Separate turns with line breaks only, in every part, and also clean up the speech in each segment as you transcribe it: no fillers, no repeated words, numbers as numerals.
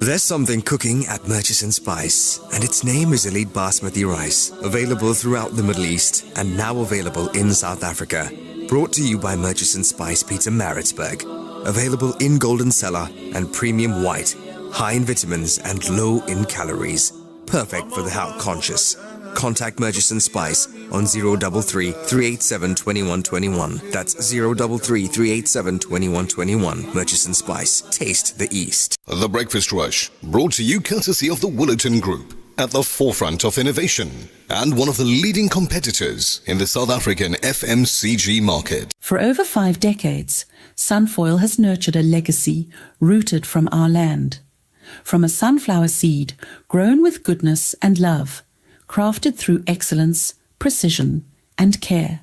There's something cooking at Murchison Spice, and its name is Elite Basmati Rice, available throughout the Middle East and now available in South Africa. Brought to you by Murchison Spice Pizza Maritzburg. Available in Golden Cellar and Premium White, high in vitamins and low in calories. Perfect for the health conscious. Contact Murchison Spice on 033 387 2121. That's 033 387 2121. Murchison Spice. Taste the East.
The Breakfast Rush, brought to you courtesy of the Willerton Group, at the forefront of innovation and one of the leading competitors in the South African FMCG market.
For over 5 decades, Sunfoil has nurtured a legacy rooted from our land. From a sunflower seed grown with goodness and love, crafted through excellence, precision, and care.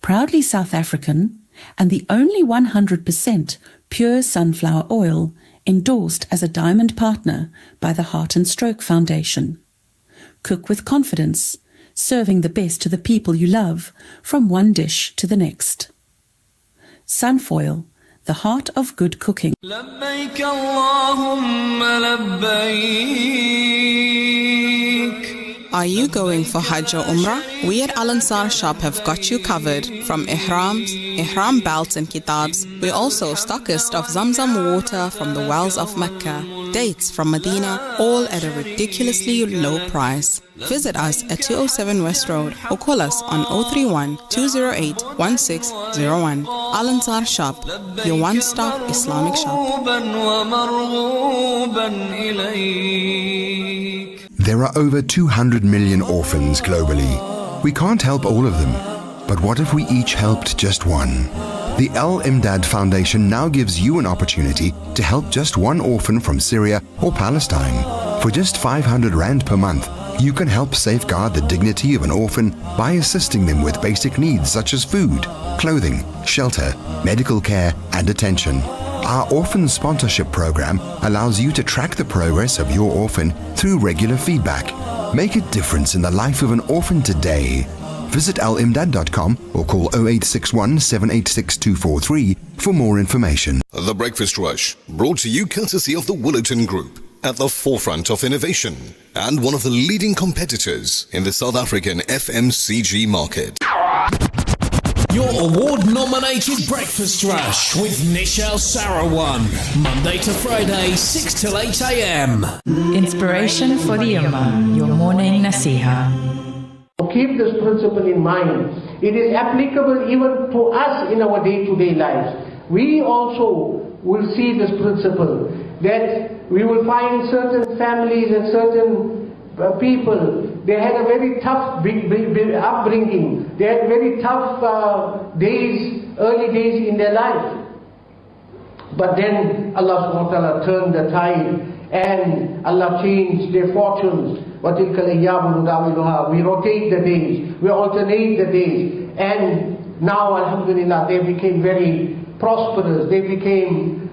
Proudly South African, and the only 100% pure sunflower oil endorsed as a diamond partner by the Heart and Stroke Foundation. Cook with confidence, serving the best to the people you love, from one dish to the next. Sunfoil, the heart of good cooking.
لبيك اللهم لبيك.
Are you going for Hajj or Umrah? We at Al Ansar Shop have got you covered. From ihrams, ihram belts and kitabs. We're also stockist of Zamzam water from the wells of Mecca, dates from Medina, all at a ridiculously low price. Visit us at 207 West Road or call us on 031 208 1601. Al Ansar Shop, your one-stop Islamic shop.
There are over 200 million orphans globally. We can't help all of them, but what if we each helped just one? The Al Imdad Foundation now gives you an opportunity to help just one orphan from Syria or Palestine. For just 500 Rand per month, you can help safeguard the dignity of an orphan by assisting them with basic needs such as food, clothing, shelter, medical care, and attention. Our orphan sponsorship program allows you to track the progress of your orphan through regular feedback. Make a difference in the life of an orphan today. Visit alimdad.com or call 0861 786 243 for more information.
The Breakfast Rush, brought to you courtesy of the Willerton Group, at the forefront of innovation and one of the leading competitors in the South African FMCG market.
Your award-nominated Breakfast Rush with Nichal Sarawan. Monday to Friday, 6 till 8 a.m.
Inspiration for the Ummah. Your morning nasiha.
Keep this principle in mind. It is applicable even to us in our day-to-day lives. We also will see this principle, that we will find certain families and certain people, they had a very tough upbringing. They had very tough early days in their life. But then Allah subhanahu wa ta'ala turned the tide and Allah changed their fortunes. We rotate the days, we alternate the days, and now alhamdulillah they became very prosperous, they became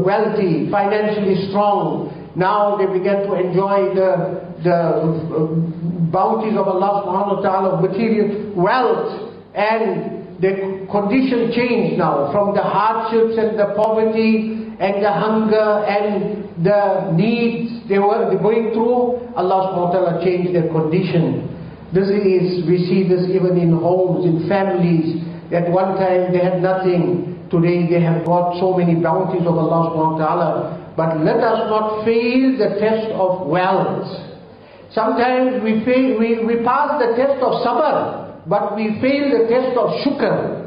wealthy, financially strong. Now they began to enjoy the bounties of Allah subhanahu wa ta'ala, material wealth, and the condition changed now from the hardships and the poverty and the hunger and the needs they were going through. Allah subhanahu wa ta'ala changed their condition. We see this even in homes, in families. At one time they had nothing. Today they have got so many bounties of Allah subhanahu wa ta'ala. But let us not fail the test of wealth. Sometimes we pass the test of sabr, but we fail the test of shukr.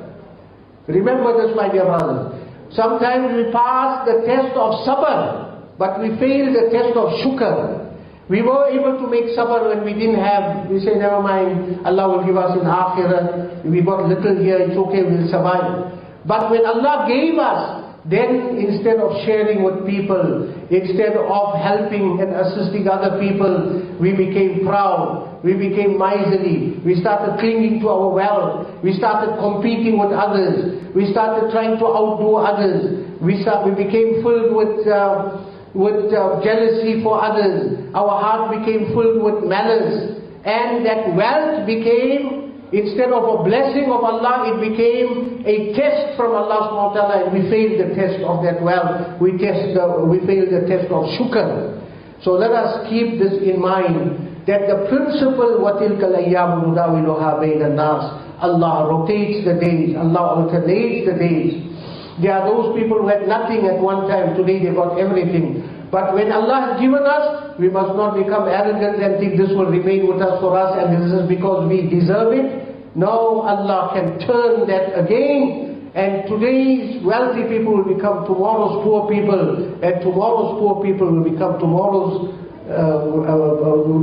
Remember this, my dear brothers. Sometimes we pass the test of sabr, but we fail the test of shukr. We were able to make sabr when we didn't have. We say, never mind, Allah will give us in akhirah. We got little here, it's okay, we'll survive. But when Allah gave us, then instead of sharing with people, instead of helping and assisting other people, we became proud, we became miserly, we started clinging to our wealth, we started competing with others, we started trying to outdo others, we became filled with jealousy for others, our heart became filled with malice, and that wealth became Instead of a blessing of Allah, it became a test from Allah subhanahu wa ta'ala, and we failed the test of that wealth. We failed the test of shukr. So let us keep this in mind, that the principle, وَتِلْكَ الْأَيَّامُ نُدَاوِلُهَا بَيْنَ النَّاسِ, Allah rotates the days, Allah alternates the days. There are those people who had nothing at one time, today they got everything. But when Allah has given us, we must not become arrogant and think this will remain with us for us and this is because we deserve it. No, Allah can turn that again, and today's wealthy people will become tomorrow's poor people, and tomorrow's poor people will become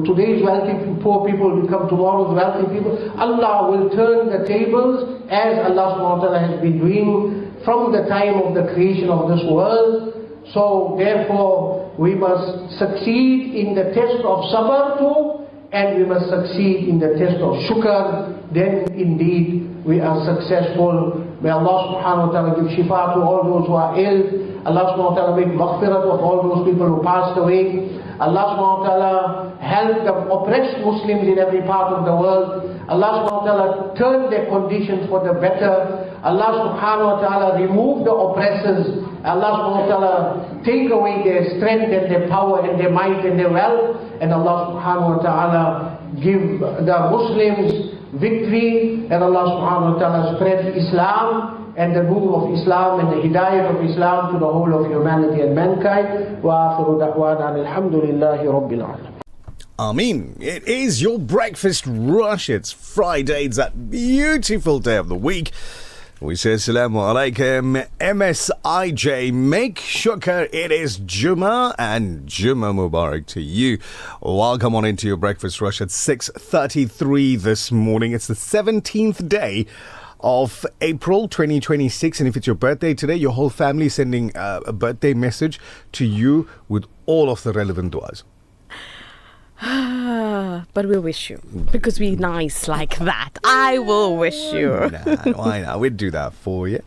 today's wealthy poor people will become tomorrow's wealthy people. Allah will turn the tables as Allah subhanahu wa ta'ala has been doing from the time of the creation of this world. So therefore we must succeed in the test of sabr too, and we must succeed in the test of shukr. Then indeed we are successful. May Allah subhanahu wa ta'ala give shifa to all those who are ill. Allah subhanahu wa ta'ala make maghfirat of all those people who passed away. Allah subhanahu wa ta'ala help the oppressed Muslims in every part of the world. Allah subhanahu wa ta'ala turn their conditions for the better. Allah subhanahu wa ta'ala remove the oppressors. Allah subhanahu wa ta'ala take away their strength and their power and their might and their wealth. And Allah subhanahu wa ta'ala give the Muslims victory. And Allah subhanahu wa ta'ala spread Islam and the rule of Islam and the hidayah of Islam to the whole of humanity and mankind. Wa akhiru da'wana alhamdulillahi rabbil alamin.
Ameen. It is your breakfast rush. It's Friday. It's that beautiful day of the week. We say Assalamu alaikum, MSIJ, make shukr, it is Duma, and Duma Mubarak to you. Welcome on into your breakfast rush at 6:33 this morning. It's the 17th day of April 2026, and if it's your birthday today, your whole family is sending a birthday message to you with all of the relevant du'as.
But we'll wish you, because we're nice like that. I will wish you.
Why not? We'd do that for you.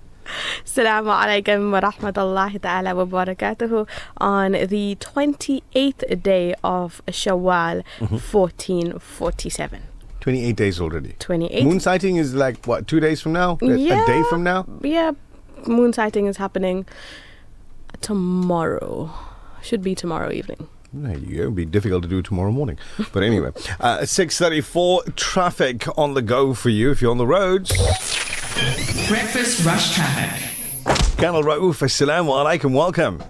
Assalamu alaikum wa rahmatullahi ta'ala wa barakatuhu on the 28th day of Shawwal, 1447.
28 days already.
28.
Moon sighting is like, what, 2 days from now?
Yeah,
a day from now?
Yeah, moon sighting is happening tomorrow. Should be tomorrow evening.
There you go. It'll be difficult to do tomorrow morning. But anyway, 6:34, traffic on the go for you if you're on the roads.
Breakfast rush traffic.
Colonel Raouf, assalamu alaikum, welcome.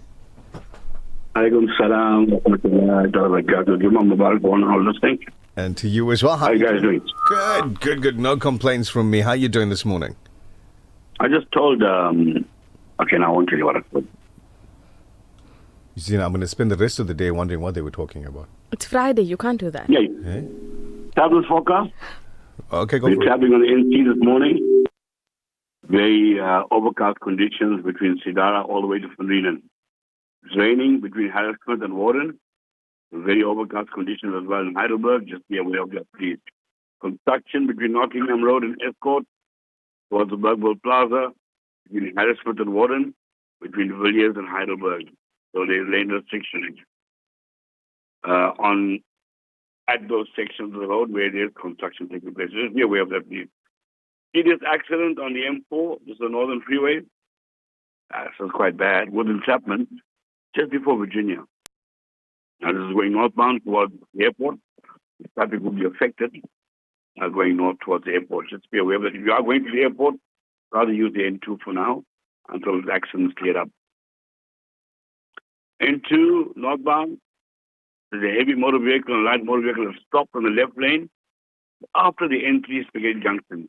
Alaikum salam wa rahmatullahi wa barakatuh. Juma Mubarak on all listening.
And to you as well.
How are you guys doing?
Good. No complaints from me. How are you doing this morning?
I just told, okay, now I won't tell you what I said.
You see, I'm going to spend the rest of the day wondering what they were talking about.
It's Friday, you can't do that.
Yeah. Travel forecast.
Okay, go
We're
for it.
traveling on the NC this morning. Very overcast conditions between Sidara all the way to Finland. It's raining between Harrismith and Warren. Very overcast conditions as well in Heidelberg. Just be aware of that, please. Construction between Nottingham Road and Escort towards the Bergville Plaza, between Harrismith and Warren, between Villiers and Heidelberg. So there's lane restrictions at those sections of the road where there's construction taking place. Just be aware of that, please. Serious accident on the M4. This is the Northern Freeway. This is quite bad. Woodland Chapman, just before Virginia. Now this is going northbound towards the airport. The traffic will be affected going north towards the airport. Just be aware that if you are going to the airport, rather use the N2 for now until the accident is cleared up. N2 northbound, there's a heavy motor vehicle and light motor vehicle have stopped on the left lane after the N3 Spaghetti Junction.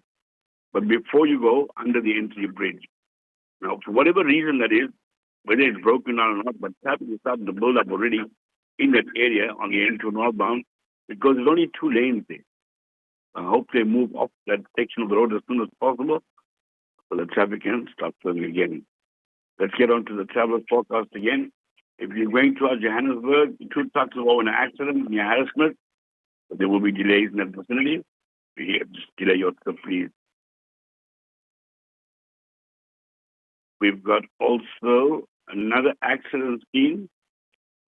But before you go, under the N3 bridge. Now, for whatever reason that is, whether it's broken down or not, but traffic is starting to build up already in that area on the N2 northbound because there's only 2 lanes there. I hope they move off that section of the road as soon as possible so the traffic can start flowing again. Let's get on to the traveler's forecast again. If you're going towards Johannesburg, 2 trucks will go in an accident near Harrismith, but there will be delays in that vicinity. Just delay your trip, please. We've got also another accident scene.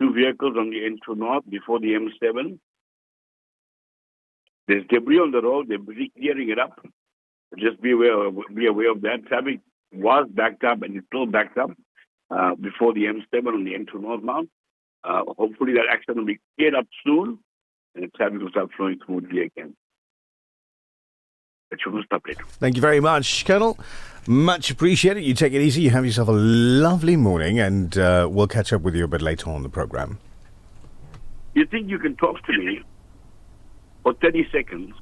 2 vehicles on the N2 North before the M7. There's debris on the road. They're busy clearing it up. Just be aware of that. Traffic was backed up and it's still backed up before the M7 on the M2 northbound. Hopefully that accident will be cleared up soon and the traffic will start flowing smoothly again. It shouldn't stop later.
Thank you very much, Colonel. Much appreciated. You take it easy. You have yourself a lovely morning, and we'll catch up with you a bit later on the program.
You think you can talk to me for 30 seconds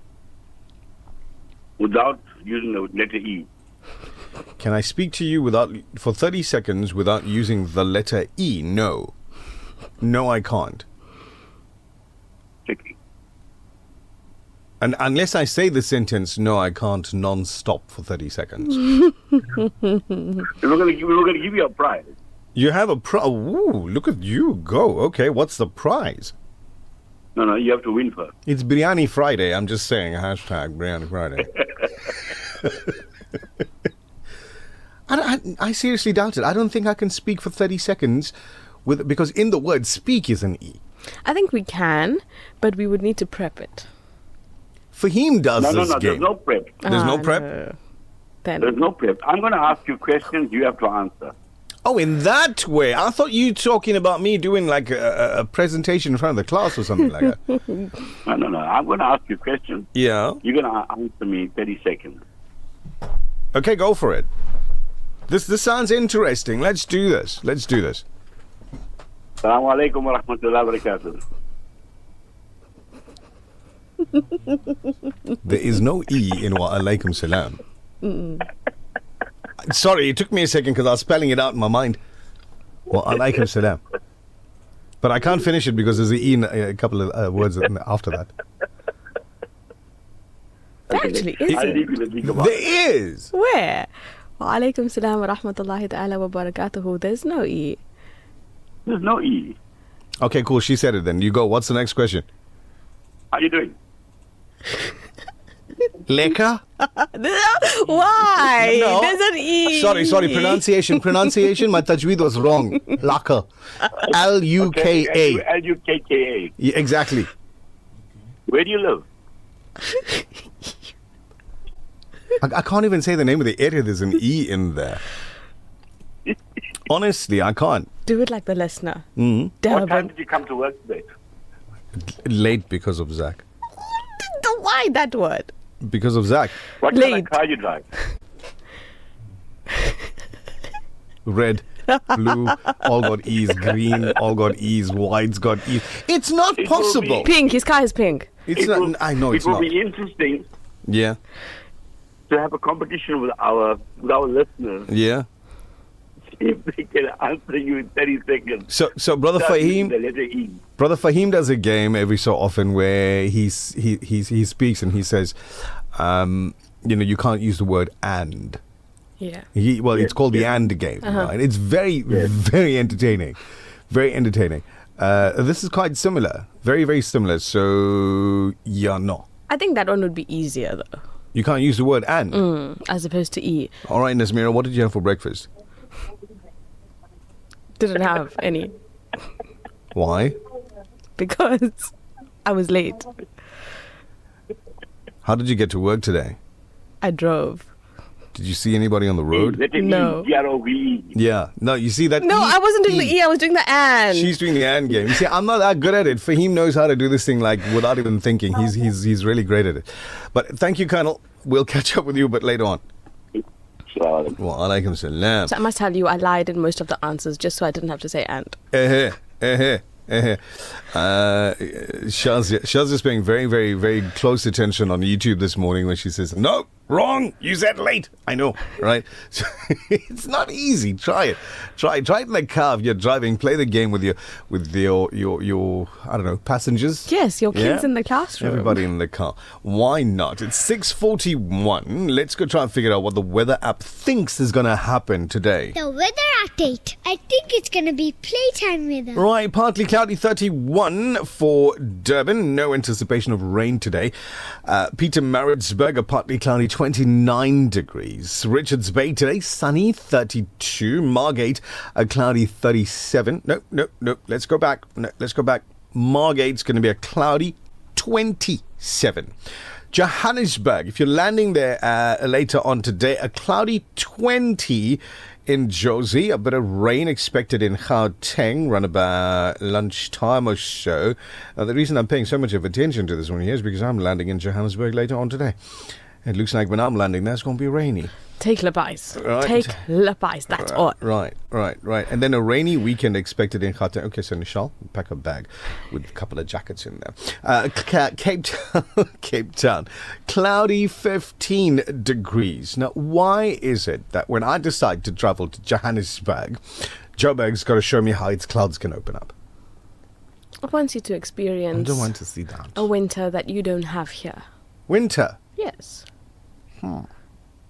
without using the letter E?
Can I speak to you for 30 seconds without using the letter E? No. No, I can't.
Tricky.
And unless I say the sentence, no, I can't, non-stop for 30 seconds.
We're going to give you a prize.
You have a prize? Ooh, look at you go. Okay, what's the prize?
No, you have to win first.
It's Biryani Friday. I'm just saying, hashtag Biryani Friday. I seriously doubt it. I don't think I can speak for 30 seconds because in the word speak is an E.
I think we can, but we would need to prep it.
Fahim does this game.
There's no prep.
There's no prep?
No. Then.
There's no prep. I'm going to ask you questions. You have to answer.
Oh, in that way. I thought you were talking about me doing like a presentation in front of the class or something like that.
No. I'm going to ask you questions.
Yeah.
You're going to answer me 30 seconds.
Okay, go for it. This sounds interesting. Let's do this.
Assalamu alaikum wa rahmatullahi wa barakatuh.
There is no E in wa alaikum salam. Sorry, it took me a second because I was spelling it out in my mind. Wa alaikum salam. But I can't finish it because there's an E in a couple of words after that.
There actually isn't.
There is.
Where? Wa alaikum salam wa rahmatullahi ta'ala wa barakatuhu. There's no E.
There's no E.
Okay, cool. She said it then. You go. What's the next question?
How you doing?
Lekker?
Why?
No.
There's an E.
Sorry. Pronunciation. My tajweed was wrong. Laka. L-U-K-A.
Okay, L-U-K-K-A.
Yeah, exactly.
Where do you live?
I can't even say the name of the area. There's an E in there. Honestly, I can't.
Do it like the listener.
Mm-hmm.
What time did you come to work today?
Late because of Zach.
Why that word?
Because of Zach.
What kind of car you drive?
Red, blue, all got E's. Green, all got E's. White's got E's. It's not possible.
Pink. His car is pink.
I know it's not.
It will be interesting.
Yeah.
To have a competition with our listeners.
Yeah.
If they can answer you in 30 seconds.
So Brother Fahim,
the letter E.
Brother Fahim does a game every so often where he speaks and he says, you can't use the word and.
Yeah.
It's called the and game. Right? It's very, very entertaining. Very entertaining. This is quite similar. Very, very similar. So, no.
I think that one would be easier though.
You can't use the word and.
As opposed to E.
All right, Nazmeera, what did you have for breakfast?
Didn't have any.
Why?
Because I was late.
How did you get to work today?
I drove.
Did you see anybody on the road?
No.
Yeah. No, you see that?
No, I wasn't doing the E. I was doing the and.
She's doing the and game. You see, I'm not that good at it. Fahim knows how to do this thing like without even thinking. He's really great at it. But thank you, Colonel. We'll catch up with you a bit later on. Wa alaikum salam.
So I must tell you, I lied in most of the answers just so I didn't have to say and.
Shaz is paying very, very, very close attention on YouTube this morning when she says, no, wrong, you said late. I know, right? So, it's not easy. Try it. Try it in the car if you're driving. Play the game with your I don't know, passengers.
Yes, your kids in the classroom.
Everybody in the car. Why not? It's 6:41. Let's go try and figure out what the weather app thinks is going to happen today.
The weather update. I think it's going to be playtime weather.
Right, partly cloudy, 31 for Durban. No anticipation of rain today. Pietermaritzburg, a partly cloudy, 29 degrees. Richards Bay today, sunny, 32. Margate, a cloudy, 37. No. Let's go back. Margate's going to be a cloudy 27. Johannesburg, if you're landing there later on today, a cloudy 20 in Jozi, a bit of rain expected in Gauteng, run about lunchtime or so. The reason I'm paying so much of attention to this one here is because I'm landing in Johannesburg later on today. It looks like when I'm landing there, it's going to be rainy.
Take Lepice.
Right.
Take Lepice, that's all.
Right. And then a rainy weekend expected in Gauteng. Okay, so Nichal, pack a bag with a couple of jackets in there. Cape Town, cloudy 15 degrees. Now, why is it that when I decide to travel to Johannesburg, Joburg's got to show me how its clouds can open up?
I want you to experience
I don't want to see that.
a winter that you don't have here.
Winter?
Yes.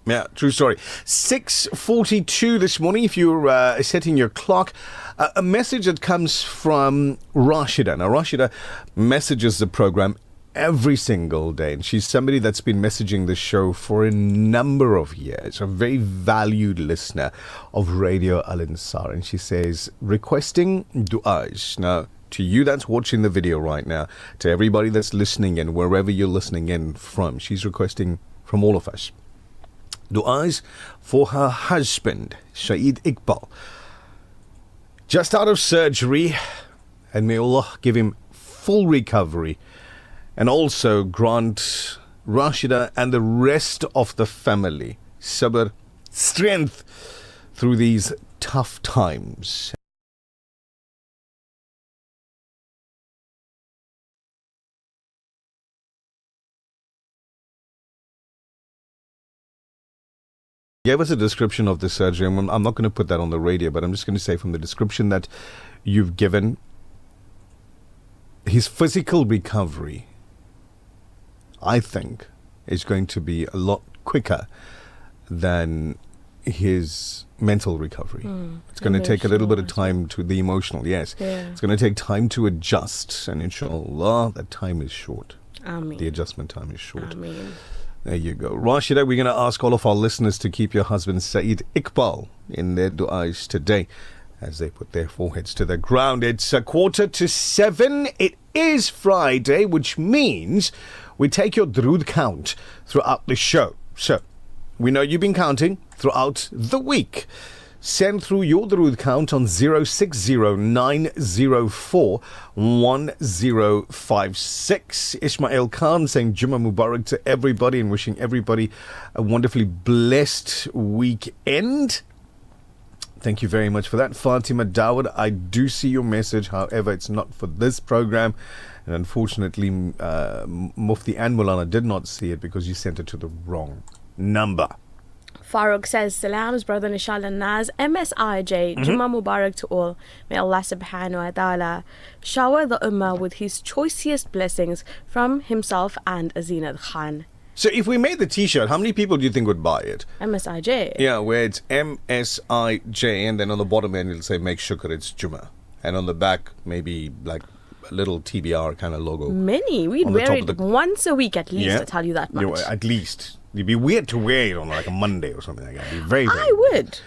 Yeah, true story. 6:42 this morning, if you're setting your clock, a message that comes from Rashida. Now, Rashida messages the program every single day, and she's somebody that's been messaging the show for a number of years, a very valued listener of Radio Al Ansar, and she says, requesting du'as. Now, to you that's watching the video right now, to everybody that's listening in, wherever you're listening in from, she's requesting from all of us du'as for her husband, Saeed Iqbal, just out of surgery, and may Allah give him full recovery, and also grant Rashida and the rest of the family sabr, strength through these tough times. Gave us a description of the surgery. I'm not going to put that on the radio, but I'm just going to say from the description that you've given, his physical recovery, I think, is going to be a lot quicker than his mental recovery. It's going to take a little bit of time to the emotional, yes.
Yeah.
It's going to take time to adjust, and inshallah, that time is short.
Ameen.
The adjustment time is short.
Ameen.
There you go. Rashida, we're going to ask all of our listeners to keep your husband Saeed Iqbal in their du'as today as they put their foreheads to the ground. It's 6:45. It is Friday, which means we take your Drood count throughout the show. So, we know you've been counting throughout the week. Send through your Drood count on 0609041056. Ismail Khan saying Juma Mubarak to everybody and wishing everybody a wonderfully blessed weekend. Thank you very much for that. Fatima Dawud, I do see your message. However, it's not for this program. And unfortunately, Mufti and Mulana did not see it because you sent it to the wrong number.
Farooq says, Salams, brother Nichal and Naz. MSIJ, Juma Mubarak to all. May Allah subhanahu wa ta'ala shower the ummah with his choicest blessings from himself and Azinad Khan.
So if we made the t-shirt, how many people do you think would buy it?
MSIJ.
Yeah, where it's MSIJ, and then on the bottom end it'll say make shukr it's Juma. And on the back, maybe like a little TBR kind of logo.
Many. We'd wear it once a week at least, I tell you that much.
Yeah, at least. It'd be weird to wear it on like a Monday or something like that. It'd be very, very
I would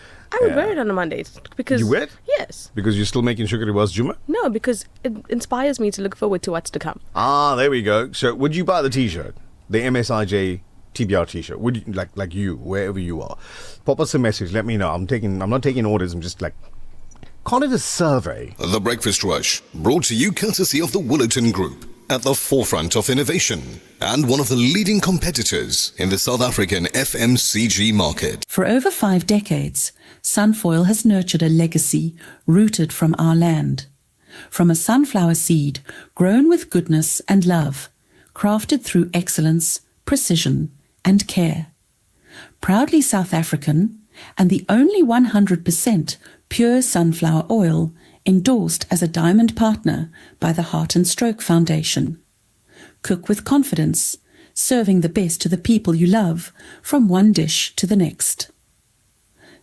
wear it on a Monday. Because
you would?
Yes.
Because you're still making shukr it was Juma?
No, because it inspires me to look forward to what's to come.
Ah, there we go. So would you buy the t-shirt? The MSIJ TBR t-shirt? Would you, like you, wherever you are? Pop us a message, let me know. I'm not taking orders, I'm just like, call it a survey.
The Breakfast Rush, brought to you courtesy of the Willerton Group, at the forefront of innovation and one of the leading competitors in the South African FMCG market.
For over 5 decades, Sunfoil has nurtured a legacy rooted from our land. From a sunflower seed grown with goodness and love, crafted through excellence, precision and care. Proudly South African and the only 100% pure sunflower oil endorsed as a diamond partner by the Heart and Stroke Foundation. Cook with confidence, serving the best to the people you love from one dish to the next.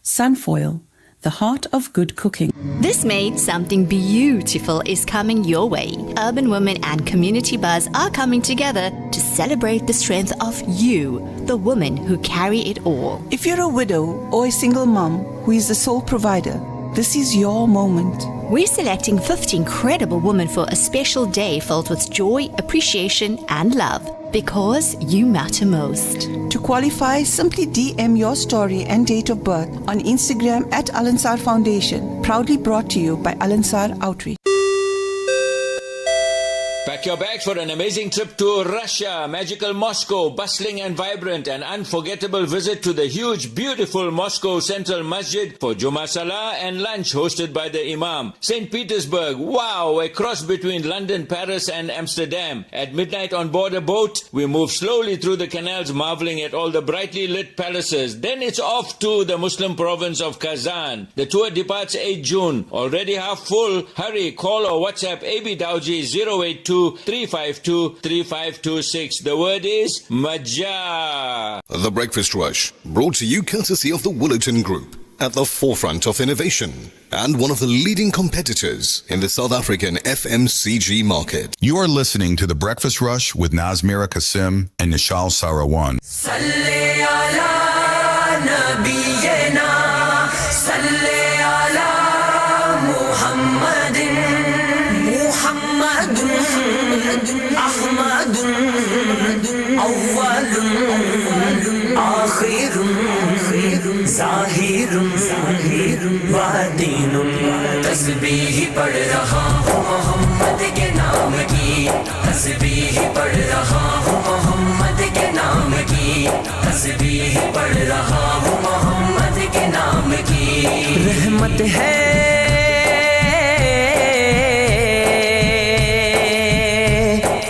Sunfoil, the heart of good cooking.
This May, something beautiful is coming your way. Urban Women and Community Buzz are coming together to celebrate the strength of you, the woman who carry it all.
If you're a widow or a single mom who is the sole provider, This is your moment.
We're selecting 50 incredible women for a special day filled with joy, appreciation, and love. Because you matter most.
To qualify, simply DM your story and date of birth on Instagram at Al Ansar Foundation. Proudly brought to you by Al Ansar Outreach.
Pack your bags for an amazing trip to Russia, magical Moscow, bustling and vibrant, an unforgettable visit to the huge, beautiful Moscow Central Masjid for Juma Salah and lunch hosted by the Imam. St. Petersburg, wow, a cross between London, Paris and Amsterdam. At midnight on board a boat, we move slowly through the canals, marveling at all the brightly lit palaces. Then it's off to the Muslim province of Kazan. The tour departs 8 June. Already half full. Hurry, call or WhatsApp AB Dowji 082-352-3526. The word is Maja.
The Breakfast Rush, brought to you courtesy of the Woolerton Group, at the forefront of innovation and one of the leading competitors in the South African FMCG market.
You are listening to The Breakfast Rush with Nazmeera Cassim and Nichal Sarawan.
Salli ala nabiyyina, salli ala Muhammadin, Muhammadun Ahmadun, awwalun akhirun, zahirun बातिनुन तस्बीह पढ़ रहा हूँ मोहम्मद के नाम की, तस्बीह पढ़ रहा हूँ मोहम्मद के नाम की, तस्बीह पढ़ रहा हूँ मोहम्मद के नाम की। रहमत है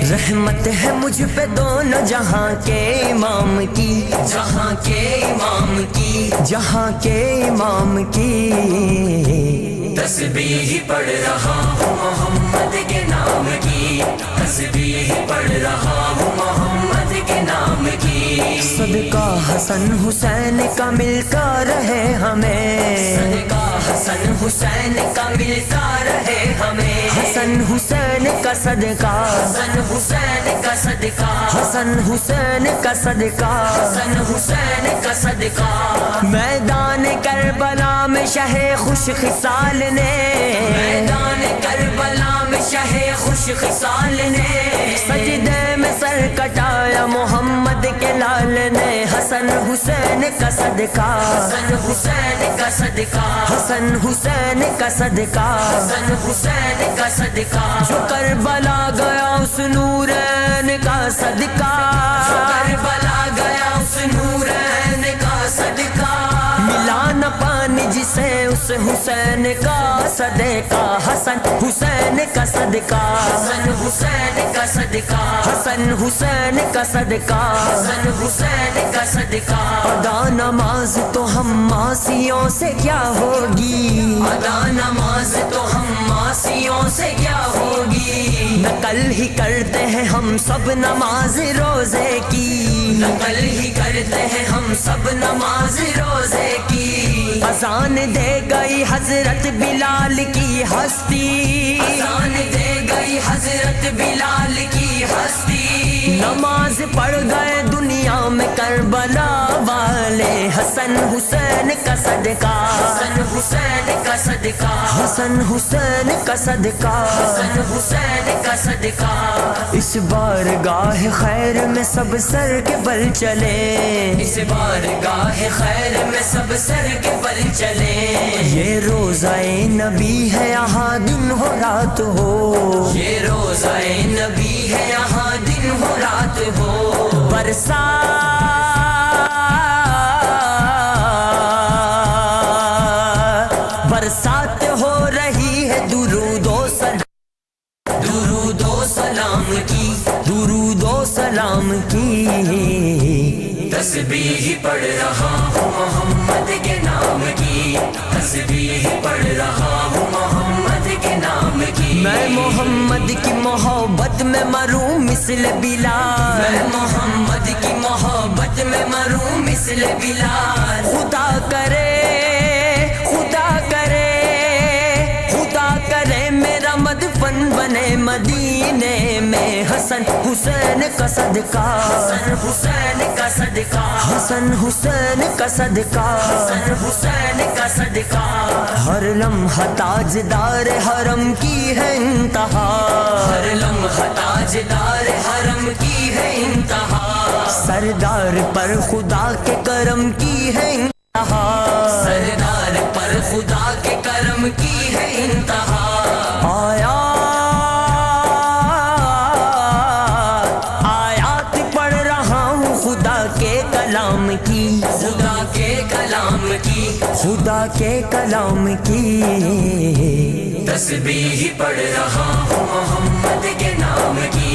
रहमत है मुझ पे दोनों जहां के इमाम की, जहां के इमाम की, जहां के इमाम की। तस्बीह पढ़ रहा हूँ मोहम्मद के नाम की, तस्बीह पढ़ रहा हूँ मोहम्मद के नाम की। सदका हसन हुसैन का मिलता रहे हमें, सदका हसन हुसैन का मिलता रहे हमें। हसन हुसैन का सदका, हसन हुसैन का सदका, हसन हुसैन का सदका, हसन हुसैन का सदका। मैदान करबला में शहे खुश खिसाल ने, मैदान करबला में शहे खुश खिसाल ने, सजदे में सर कटाया मोहम्मद के लाल ने। हसन हुसैन का सदका, हसन हुसैन का सदका, हसन हुसैन का सदका, हसन हुसैन का सदका। जो करबला गया उस नूरैन का सदका, जो करबला गया उस नूरैन का सदका। मिला न पानी जिसे उस हुसैन का सदका, हसन हुसैन का सदका, हसन हुसैन का सदका, हसन हुसैन का सदका, हसन हुसैन का सदका। अदा नमाज तो हम मासियों से क्या होगी, अदा नमाज तो हम मासियों से क्या होगी। नकल ही करते हैं हम सब नमाज रोजे की, नकल ही करते हैं हम सब नमाज रोजे की। अजान दे गई हजरत बिलाल की हस्ती, अजान दे गई हजरत बिलाल की हस्ती। नमाज पढ़ गए दुनिया में करबला वाले, हसन हुसैन का सदका, हसन हुसैन का सदका, हसन हुसैन का सदका, हसन हुसैन का सदका। इस बार गाह खैर में सब सर के बल चले, इस बार गाह खैर में सब सर के बल चले। ये रोज़ाए नबी है यहाँ दिन हो रात हो, ये रोज़ाए नबी है यहाँ दिन हो रात हो। बरसात हो रही है दुरूदो सलाम की, दुरूदो सलाम की। तस्बीह पढ़ रहा हूँ मोहम्मद के नाम की, तस्बीह पढ़ रहा हूँ मोहम्मद के नाम की। मैं मोहम्मद की मोहब्बत में मरूं मिसल बिलाल, मैं मोहम्मद की मोहब्बत में मरूं मिसल बिलाल। खुदा करे, खुदा करे, खुदा करे मेरा मदफन जाने मदीने में हसन हुसैन का सदका हसन हुसैन का सदका हसन हुसैन का सदका हसन हुसैन का सदका हर लम्हा ताजदार हरम की है इंतहा हर लम्हा ताजदार हरम की है इंतहा सरदार पर खुदा के करम की है इंतहा सरदार पर खुदा के करम की है इंतहा आयात पढ़ रहा हूँ खुदा के कलाम की खुदा के कलाम की खुदा के कलाम की तस्बीह पढ़ रहा हूँ मोहम्मद के नाम की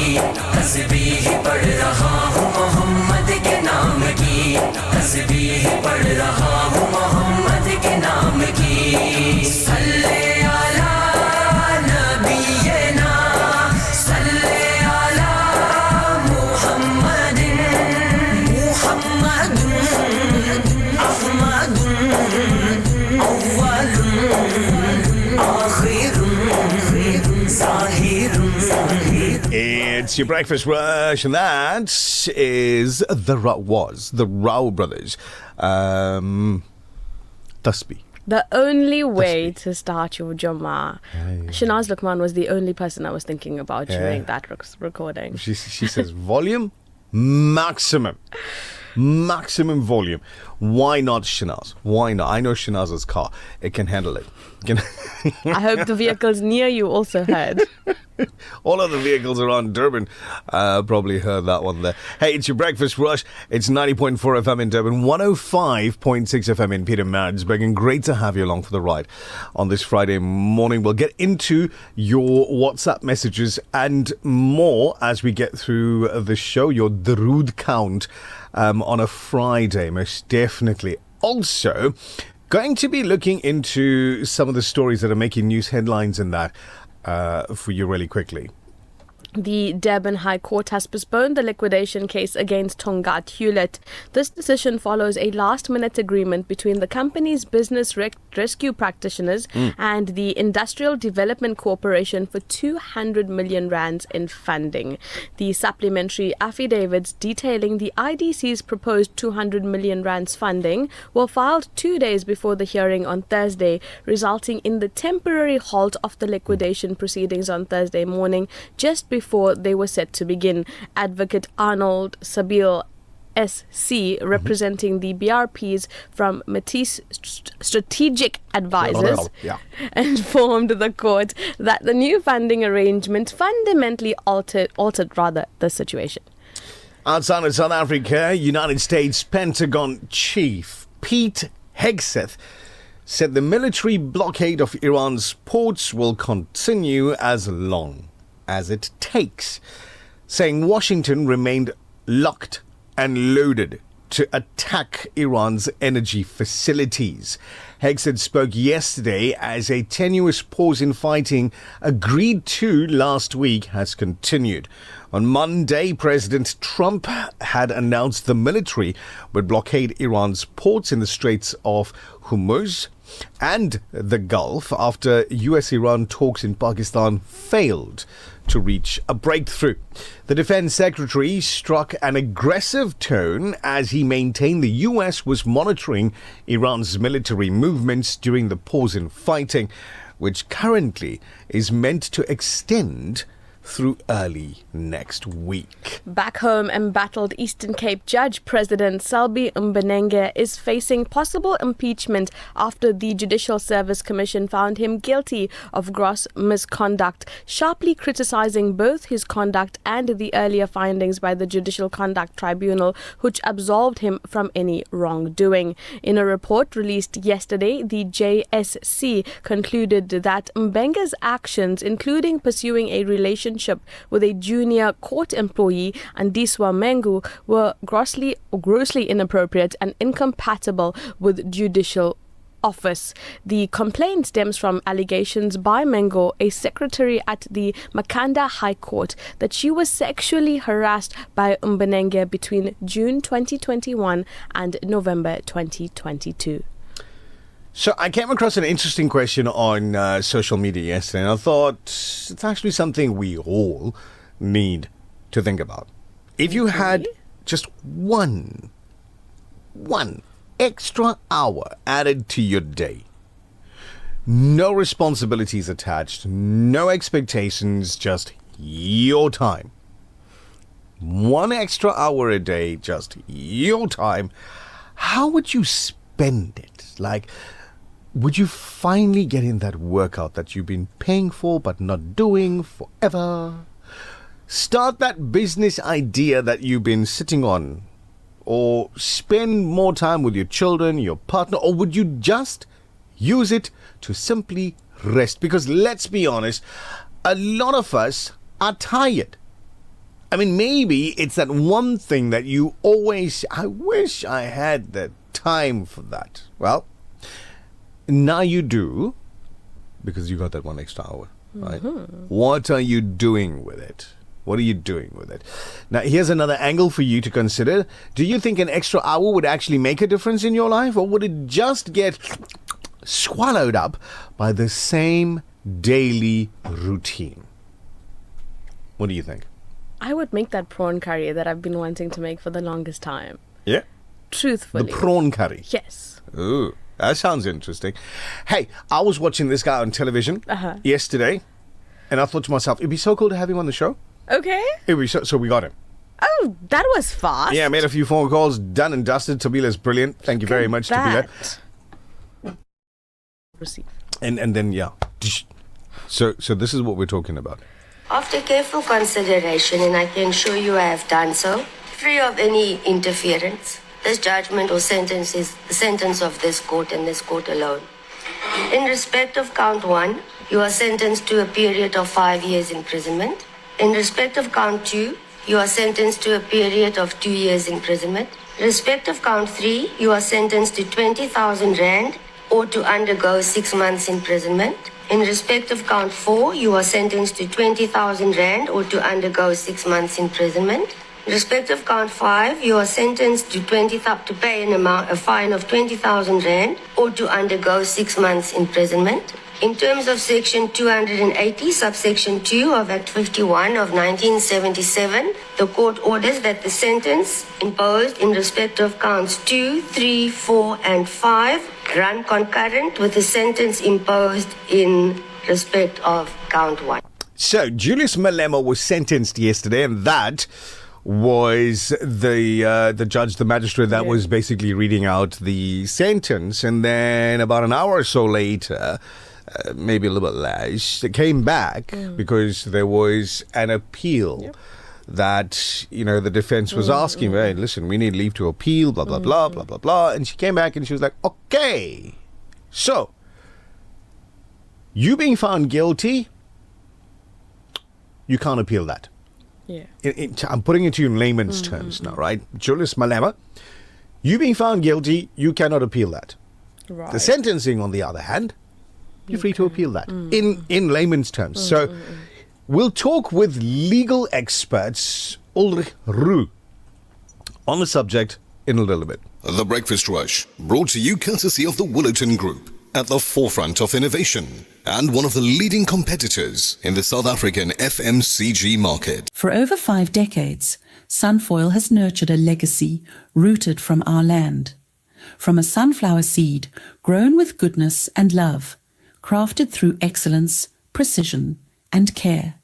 तस्बीह पढ़ रहा हूँ मोहम्मद के नाम की तस्बीह पढ़ रहा हूँ मोहम्मद के नाम की सल्ले अला नबीना सल्ले अला मुहम्मदिन मुहम्मदुन अहमदुन अव्वलुन आखिरुन ज़ाहिरुन.
It's your breakfast rush, and that is the Rao brothers. Tasbih.
The only way to start your Jummah. Shanaz Luqman was the only person I was thinking about during that recording.
She says volume maximum. Maximum volume. Why not Shanaz? Why not? I know Shanaz's car. It can handle it.
I hope the vehicles near you also heard.
All of the vehicles around Durban probably heard that one there. Hey, it's your breakfast rush. It's 90.4 FM in Durban, 105.6 FM in Pietermaritzburg, and great to have you along for the ride on this Friday morning. We'll get into your WhatsApp messages and more as we get through the show. Your Darood count on a Friday, most definitely. Also, going to be looking into some of the stories that are making news headlines in that for you really quickly.
The Durban High Court has postponed the liquidation case against Tongaat Hewlett. This decision follows a last-minute agreement between the company's business rescue practitioners and the Industrial Development Corporation for 200 million rands in funding. The supplementary affidavits detailing the IDC's proposed 200 million rands funding were filed 2 days before the hearing on Thursday, resulting in the temporary halt of the liquidation proceedings on Thursday morning, just before they were set to begin. Advocate Arnold Thabile SC, representing the BRPs from Matisse Strategic Advisors, informed the court that the new funding arrangement fundamentally altered the situation.
Outside of South Africa, United States Pentagon Chief Pete Hegseth said the military blockade of Iran's ports will continue as long as it takes, saying Washington remained locked and loaded to attack Iran's energy facilities. Hegseth spoke yesterday as a tenuous pause in fighting agreed to last week has continued. On Monday, President Trump had announced the military would blockade Iran's ports in the Straits of Hormuz and the Gulf after US-Iran talks in Pakistan failed to reach a breakthrough. The defense secretary struck an aggressive tone as he maintained the US was monitoring Iran's military movements during the pause in fighting, which currently is meant to extend through early next week.
Back home, embattled Eastern Cape Judge President Selby Mbenenge is facing possible impeachment after the Judicial Service Commission found him guilty of gross misconduct, sharply criticizing both his conduct and the earlier findings by the Judicial Conduct Tribunal, which absolved him from any wrongdoing. In a report released yesterday, the JSC concluded that Mbenge's actions, including pursuing a relationship with a junior court employee, Andiswa Mengu, were grossly inappropriate and incompatible with judicial office. The complaint stems from allegations by Mengo, a secretary at the Makanda High Court, that she was sexually harassed by Mbenenge between June 2021 and November 2022.
So I came across an interesting question on social media yesterday, and I thought it's actually something we all need to think about. If you had just one extra hour added to your day, no responsibilities attached, no expectations, just your time. 1 extra hour a day, just your time. How would you spend it? Like, would you finally get in that workout that you've been paying for but not doing forever? Start that business idea that you've been sitting on? Or spend more time with your children, your partner? Or would you just use it to simply rest? Because let's be honest, a lot of us are tired. I mean, maybe it's that one thing that you always, I wish I had the time for that. Well, now you do, because you got that 1 extra hour, right? What are you doing with it? What are you doing with it? Now, here's another angle for you to consider. Do you think an extra hour would actually make a difference in your life, or would it just get swallowed up by the same daily routine? What do you think?
I would make that prawn curry that I've been wanting to make for the longest time.
Yeah?
Truthfully.
The prawn curry?
Yes.
Ooh, that sounds interesting. Hey, I was watching this guy on television yesterday, and I thought to myself, it'd be so cool to have him on the show.
Okay.
It'd be so we got him.
Oh, that was fast.
Yeah, I made a few phone calls, done and dusted. Thabile is brilliant. Thank you very much, Thabile.
Receive.
And then, yeah. So this is what we're talking about.
After careful consideration, and I can show you I have done so, free of any interference, this judgment or sentence is the sentence of this court and this court alone. In respect of count 1, you are sentenced to a period of 5 years imprisonment. In respect of count 2, you are sentenced to a period of 2 years imprisonment. In respect of count 3, you are sentenced to 20,000 rand or to undergo 6 months imprisonment. In respect of count 4, you are sentenced to 20,000 rand or to undergo 6 months imprisonment. In respect of count 5, you are sentenced to pay a fine of 20,000 rand or to undergo 6 months imprisonment. In terms of section 280, subsection 2 of Act 51 of 1977, the court orders that the sentence imposed in respect of counts 2, 3, 4, and 5 run concurrent with the sentence imposed in respect of count 1.
So, Julius Malema was sentenced yesterday, and that was the judge, the magistrate, that was basically reading out the sentence. And then about an hour or so later, maybe a little bit less, they came back because there was an appeal that, you know, the defense was asking, hey, listen, we need leave to appeal, blah, blah, blah, blah, blah, blah. And she came back and she was like, okay, so you being found guilty, you can't appeal that.
Yeah.
I'm putting it to you in layman's terms now, right? Julius Malema, you being found guilty, you cannot appeal that.
Right.
The sentencing, on the other hand, you're free to appeal that in layman's terms. So we'll talk with legal experts, Ulrich Roux, on the subject in a little bit.
The Breakfast Rush, brought to you courtesy of the Willerton Group, at the forefront of innovation and one of the leading competitors in the South African FMCG market.
For over 5 decades, Sunfoil has nurtured a legacy rooted from our land. From a sunflower seed grown with goodness and love, crafted through excellence, precision, and care.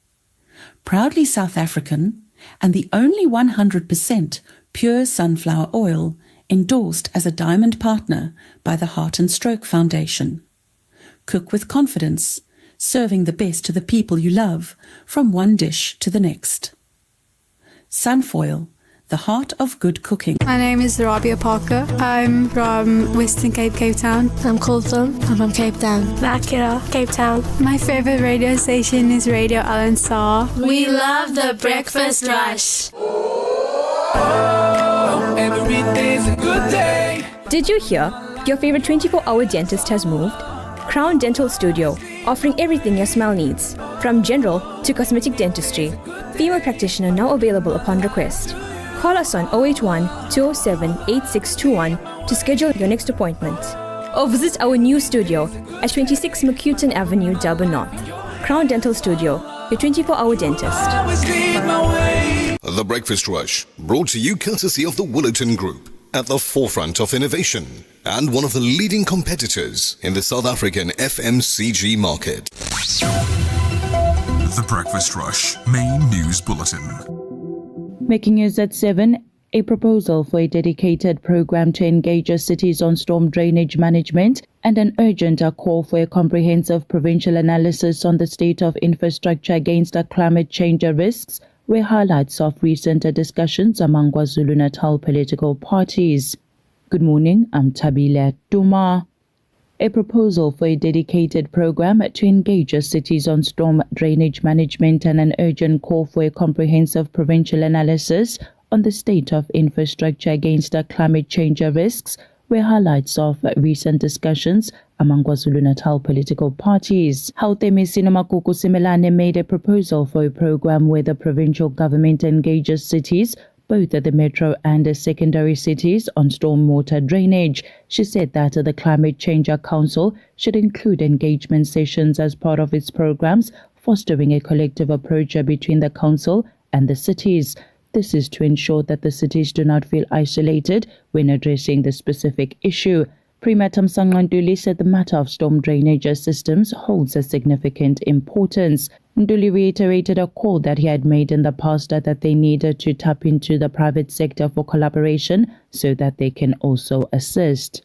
Proudly South African, and the only 100% pure sunflower oil endorsed as a diamond partner by the Heart and Stroke Foundation. Cook with confidence, serving the best to the people you love, from one dish to the next. Sunfoil, the heart of good cooking.
My name is Rabia Parker. I'm from Western Cape, Cape Town. I'm Colton. I'm from Cape Town. Nakira, Cape Town. My favorite radio station is Radio Al-Ansar.
We love the Breakfast Rush.
Every day's a good day.
Did you hear? Your favorite 24-hour dentist has moved? Crown Dental Studio, offering everything your smile needs, from general to cosmetic dentistry. Female practitioner now available upon request. Call us on 081 207 8621 to schedule your next appointment. or visit our new studio at 26 McCuton Avenue, Durban North. Crown Dental Studio, your 24-hour dentist.
The Breakfast Rush, brought to you courtesy of the Willerton Group, at the forefront of innovation and one of the leading competitors in the South African FMCG market.
The Breakfast Rush Main News Bulletin.
Making news at 7, a proposal for a dedicated program to engage cities on storm drainage management and an urgent call for a comprehensive provincial analysis on the state of infrastructure against climate change risks were highlights of recent discussions among KwaZulu-Natal political parties. Good morning, I'm Thabile Duma. A proposal for a dedicated program to engage cities on storm drainage management and an urgent call for a comprehensive provincial analysis on the state of infrastructure against climate change risks were highlights of recent discussions among KwaZulu-Natal political parties. Hautemi Sinamakuku Simelane made a proposal for a program where the provincial government engages cities, both at the metro and the secondary cities, on stormwater drainage. She said that the Climate Change Council should include engagement sessions as part of its programs, fostering a collective approach between the council and the cities. This is to ensure that the cities do not feel isolated when addressing the specific issue. Premier Nduli said the matter of storm drainage systems holds a significant importance. Nduli reiterated a call that he had made in the past that they needed to tap into the private sector for collaboration so that they can also assist.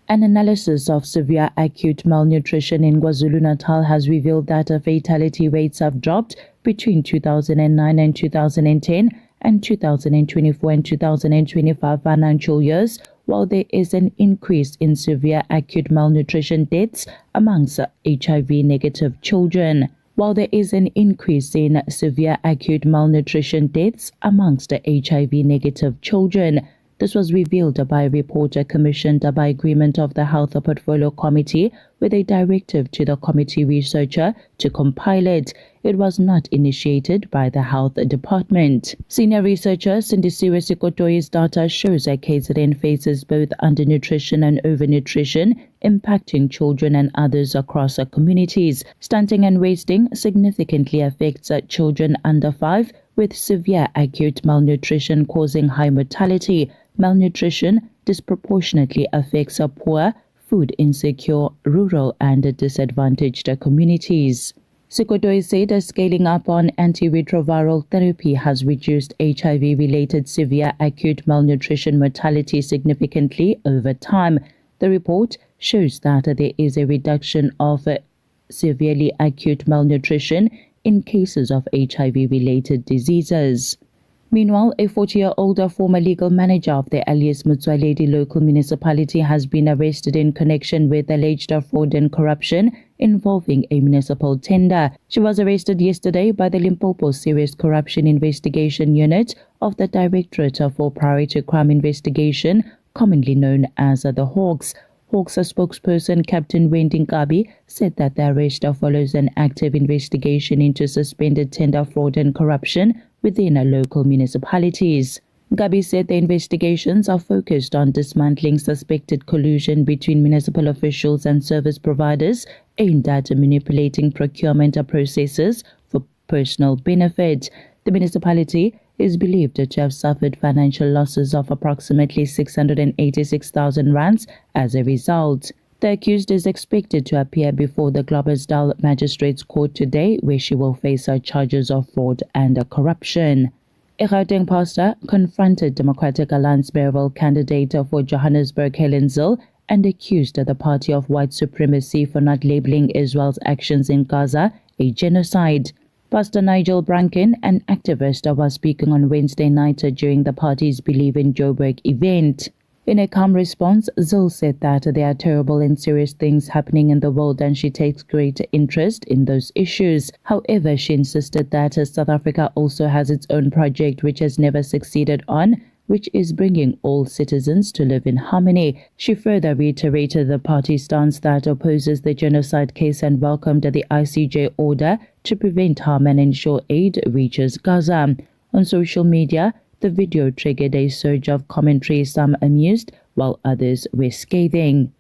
An analysis of severe acute malnutrition in KwaZulu-Natal has revealed that fatality rates have dropped between 2009 and 2010 and 2024 and 2025 financial years, while there is an increase in severe acute malnutrition deaths amongst HIV-negative children. This was revealed by a report commissioned by agreement of the Health Portfolio Committee with a directive to the committee researcher to compile it. It was not initiated by the Health Department. Senior researcher Sindisiwe Sikotoyi's data shows that KZN faces both undernutrition and overnutrition, impacting children and others across communities. Stunting and wasting significantly affects children under 5, with severe acute malnutrition causing high mortality. Malnutrition disproportionately affects poor, food insecure, rural and disadvantaged communities. Sikotoyi said scaling up on antiretroviral therapy has reduced HIV-related severe acute malnutrition mortality significantly over time. The report shows that there is a reduction of severely acute malnutrition in cases of HIV-related diseases. Meanwhile, a 40-year-old former legal manager of the Alias Motsoaledi local municipality has been arrested in connection with alleged fraud and corruption involving a municipal tender. She was arrested yesterday by the Limpopo Serious Corruption Investigation Unit of the Directorate for Priority Crime Investigation, commonly known as the Hawks. Hawks spokesperson Captain Wendy Nkabi said that the arrest follows an active investigation into suspended tender fraud and corruption within local municipalities. Nkabi said the investigations are focused on dismantling suspected collusion between municipal officials and service providers aimed at manipulating procurement processes for personal benefit. The municipality is believed to have suffered financial losses of approximately 686,000 rands as a result. The accused is expected to appear before the Globersdal Magistrates Court today, where she will face charges of fraud and corruption. A Gauteng pastor confronted Democratic Alliance mayoral candidate for Johannesburg, Helen Zille, and accused the party of white supremacy for not labeling Israel's actions in Gaza a genocide. Pastor Nigel Branken, an activist, was speaking on Wednesday night during the party's Believe in Joburg event. In a calm response, Zille said that there are terrible and serious things happening in the world and she takes great interest in those issues. However, she insisted that South Africa also has its own project which has never succeeded on, which is bringing all citizens to live in harmony. She further reiterated the party's stance that opposes the genocide case and welcomed the ICJ order to prevent harm and ensure aid reaches Gaza. On social media, the video triggered a surge of commentary, some amused, while others were scathing.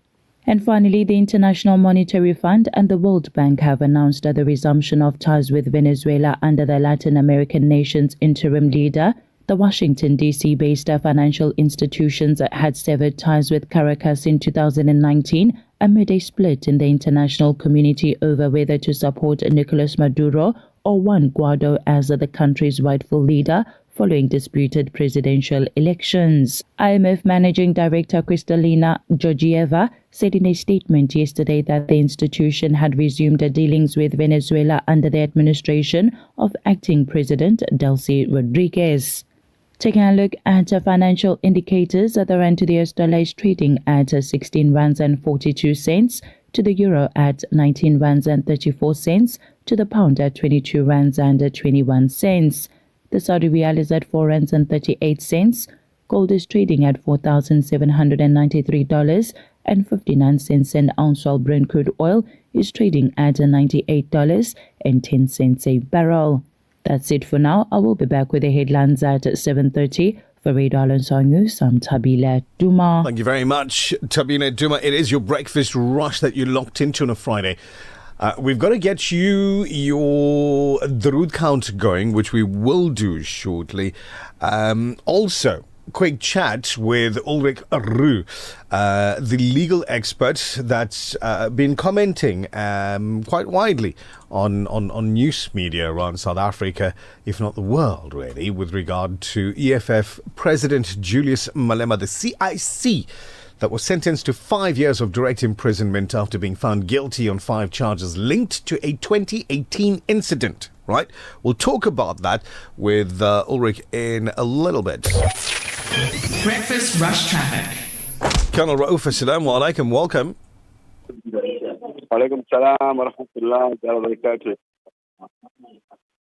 And finally, the International Monetary Fund and the World Bank have announced the resumption of ties with Venezuela under the Latin American nation's interim leader. The Washington, D.C.-based financial institutions had severed ties with Caracas in 2019 amid a split in the international community over whether to support Nicolas Maduro or Juan Guaido as the country's rightful leader following disputed presidential elections. IMF Managing Director Kristalina Georgieva said in a statement yesterday that the institution had resumed dealings with Venezuela under the administration of acting President Delcy Rodriguez. Taking a look at financial indicators, the rand to the US dollar is trading at 16 rands and 42 cents, to the euro at 19 rands and 34 cents, to the pound at 22 rands and 21 cents. The Saudi Riyal is at 4 rands and 38 cents. Gold is trading at $4,793 and 59 cents an ounce, while Brent crude oil is trading at $98 and 10 cents a barrel. That's it for now. I will be back with the headlines at 7:30. For Radio Al-Ansar News, I'm Thabile Duma.
Thank you very much, Thabile Duma. It is your breakfast rush that you locked into on a Friday. We've got to get you your Darood count going, which we will do shortly. Also, quick chat with Ulrich Roo, the legal expert that's been commenting quite widely on news media around South Africa, if not the world, really, with regard to EFF President Julius Malema, the CIC, that was sentenced to 5 years of direct imprisonment after being found guilty on 5 charges linked to a 2018 incident, right? We'll talk about that with Ulrich in a little bit.
Breakfast Rush Traffic.
Colonel Rauf, assalamu alaikum, welcome.
Alaikum salam wa rahmatullahi wa barakatuh.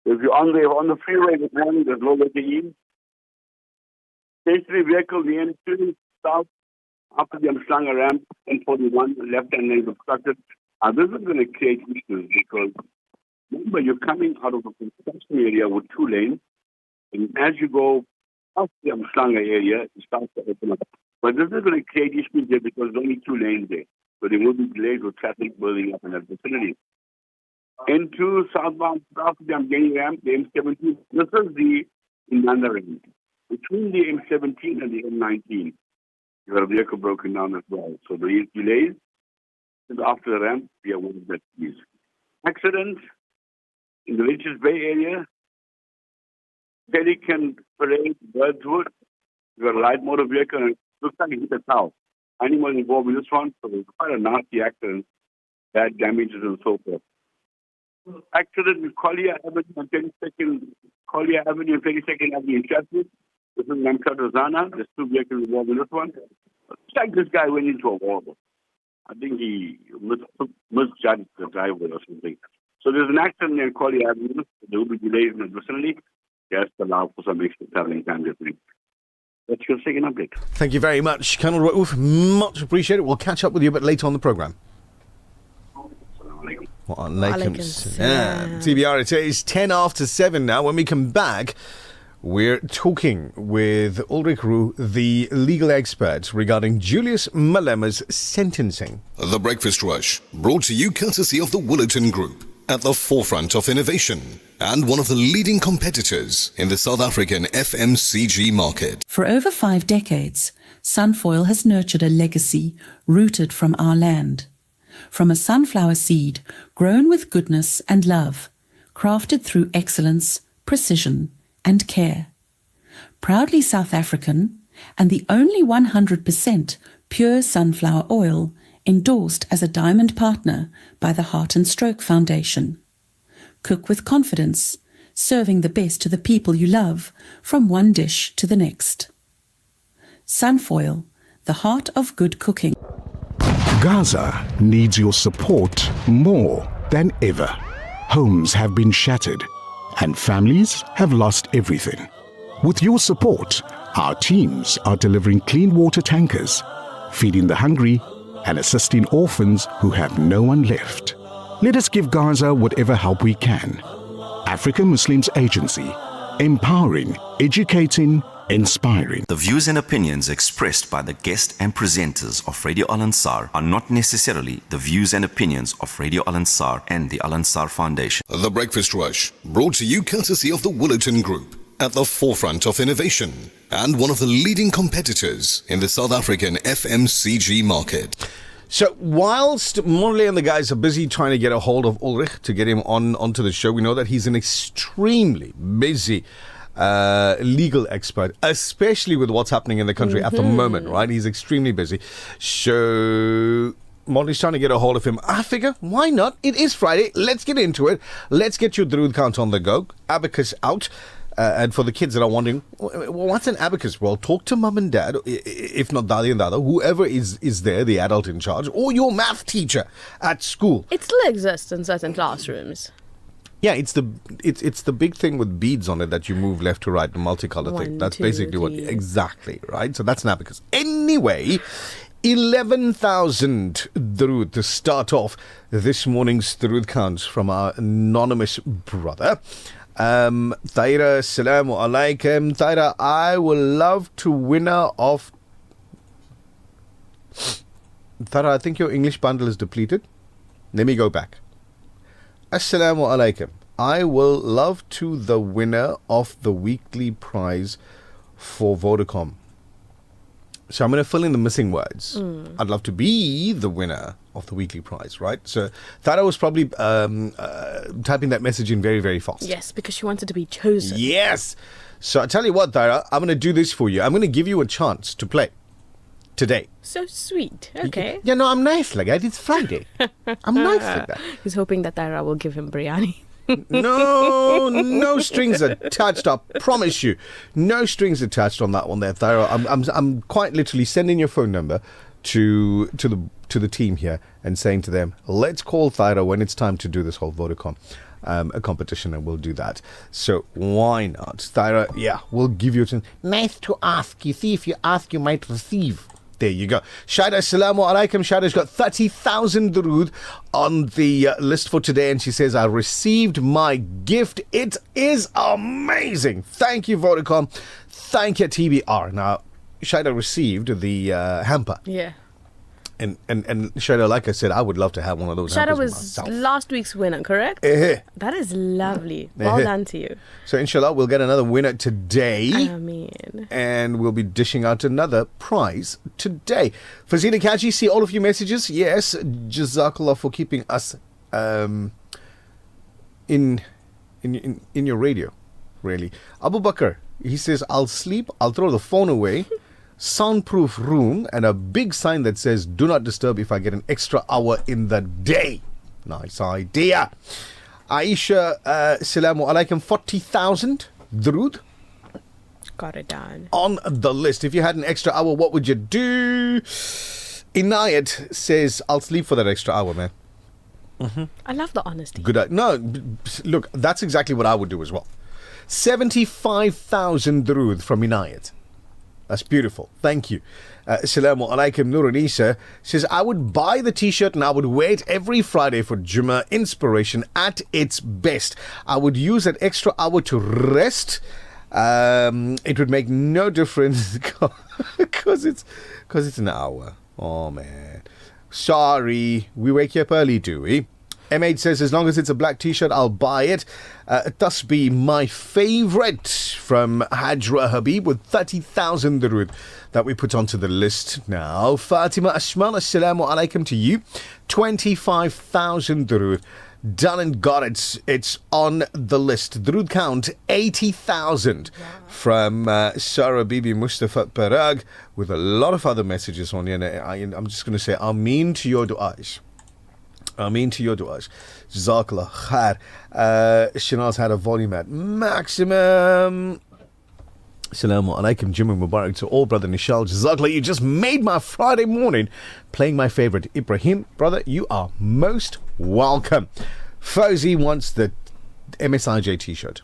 If you're on the freeway this morning, there's low in. Stationary vehicle, the N2 south, after the Amslanga ramp, N41, left-hand lane obstructed. This is going to create issues because, remember, you're coming out of a construction area with 2 lanes, and as you go past the Amslanga area, it starts to open up. But this is going to create issues there because there's only 2 lanes there. So there will be delays with traffic building up in that vicinity. N2 southbound, after the Amgeni ramp, the M17, this is the Inanda ramp. Between the M17 and the M19, you have a vehicle broken down as well. So there is delays. And after the ramp, we are one that is. Accident in the Richards Bay area, Pelican Parade, Birdswood. You got a light motor vehicle and it looks like it hit a cow. Animals involved in this one, so it's quite a nasty accident, bad damages and so forth. Accident in Collier Avenue and 32nd Avenue in Chatsworth. This is Namka Rosana. There's 2 vehicles involved in this one. It's like this guy went into a wall. I think he misjudged the driver or something. So there's an accident near Collier Avenue. There will be delays in the vicinity. Yes, allow for some extra traveling time, I think. That's your second update.
Thank you very much, Colonel Rauf. Much appreciated. We'll catch up with you a bit later on the programme. TBR, it is 10 after 7 now. When we come back, we're talking with Ulrich Roo, the legal expert, regarding Julius Malema's sentencing.
The Breakfast Rush, brought to you courtesy of the Woolerton Group, at the forefront of innovation and one of the leading competitors in the South African FMCG market.
For over 5 decades, Sunfoil has nurtured a legacy rooted from our land. From a sunflower seed grown with goodness and love, crafted through excellence, precision, and care. Proudly South African and the only 100% pure sunflower oil endorsed as a diamond partner by the Heart and Stroke Foundation. Cook with confidence, serving the best to the people you love from one dish to the next. Sunfoil, the heart of good cooking.
Gaza needs your support more than ever. Homes have been shattered and families have lost everything. With your support, our teams are delivering clean water tankers, feeding the hungry and assisting orphans who have no one left. Let us give Gaza whatever help we can. African Muslims Agency, empowering, educating, inspiring.
The views and opinions expressed by the guest and presenters of Radio Al Ansar are not necessarily the views and opinions of Radio Al Ansar and the Al Ansar Foundation.
The Breakfast Rush, brought to you courtesy of the Willerton Group, at the forefront of innovation and one of the leading competitors in the South African FMCG market.
So whilst Mondli and the guys are busy trying to get a hold of Ulrich to get him onto the show, we know that he's an extremely busy legal expert, especially with what's happening in the country at the moment, right? He's extremely busy. So Mondli's trying to get a hold of him. I figure, why not? It is Friday. Let's get into it. Let's get your Drood count on the go. Abacus out. And for the kids that are wondering, what's an abacus? Well, talk to mum and dad, if not Dadi and Dada, whoever is there, the adult in charge, or your math teacher at school.
It still exists in certain classrooms.
Yeah, it's the big thing with beads on it that you move left to right, the multicolor thing. That's basically what, exactly, right? So that's an abacus. Anyway, 11,000 Drood to start off this morning's Drood counts from our anonymous brother. Taira, assalamu alaikum. Taira, I would love to winner of... Taira, I think your English bundle is depleted. Let me go back. Assalamu alaikum. I will love to the winner of the weekly prize for Vodacom. So I'm going to fill in the missing words. I'd love to be the winner of the weekly prize, right? So Tara was probably typing that message in very, very fast.
Yes, because she wanted to be chosen.
Yes. So I tell you what, Tara, I'm going to do this for you. I'm going to give you a chance to play today.
So sweet. Okay.
Yeah, no, I'm nice like that. It's Friday. I'm nice like that.
He's hoping that Tara will give him biryani.
No strings attached. I promise you, no strings attached on that one there, Thyra. I'm quite literally sending your phone number to the team here and saying to them, let's call Thyra when it's time to do this whole Vodacom a competition, and we'll do that. So why not, Thyra? Yeah, we'll give you a chance. Nice to ask. You see, if you ask, you might receive. There you go. Shaida, assalamu alaikum. Shaida's got 30,000 Drood on the list for today, and she says, I received my gift. It is amazing. Thank you, Vodacom. Thank you, TBR. Now, Shaida received the hamper.
Yeah.
And Shaida, like I said, I would love to have one of those
Shaida
hampers
was
myself.
last week's winner, correct? That is lovely. Well done to you.
So, inshallah, we'll get another winner today.
Ameen.
And we'll be dishing out another prize today. Fazila Kaji, see all of your messages? Yes. Jazakallah for keeping us in your radio, really. Abu Bakr, he says, I'll sleep, I'll throw the phone away. Soundproof room and a big sign that says do not disturb if I get an extra hour in the day. Nice idea. Aisha, salamu alaikum, 40,000 Drood.
Got it down.
On the list. If you had an extra hour, what would you do? Inayat says, I'll sleep for that extra hour, man.
I love the honesty.
Good. No, look, that's exactly what I would do as well. 75,000 Drood from Inayat. That's beautiful. Thank you. Assalamu alaikum. Nurunisa says, I would buy the t-shirt and I would wear it every Friday for Juma inspiration at its best. I would use that extra hour to rest. It would make no difference because it's an hour. Oh, man. Sorry. We wake you up early, do we? M8 says, as long as it's a black t-shirt, I'll buy it. Thus be my favorite from Hajra Habib with 30,000 Drood that we put onto the list now. Fatima Ashmal, assalamu alaikum to you. 25,000 Drood. Done and got it. It's on the list. Drood count 80,000 from Sarah Bibi Mustafa Parag with a lot of other messages on here. And I'm just going to say, Ameen to your du'as. Ameen to your du'as. Jazakallah khair. Shanaz had a volume at maximum. Assalamu alaikum. Jimmy Mubarak to all, brother Nichal. Jazakallah, you just made my Friday morning playing my favorite Ibrahim. Brother, you are most welcome. Fauzi wants the MSIJ t-shirt.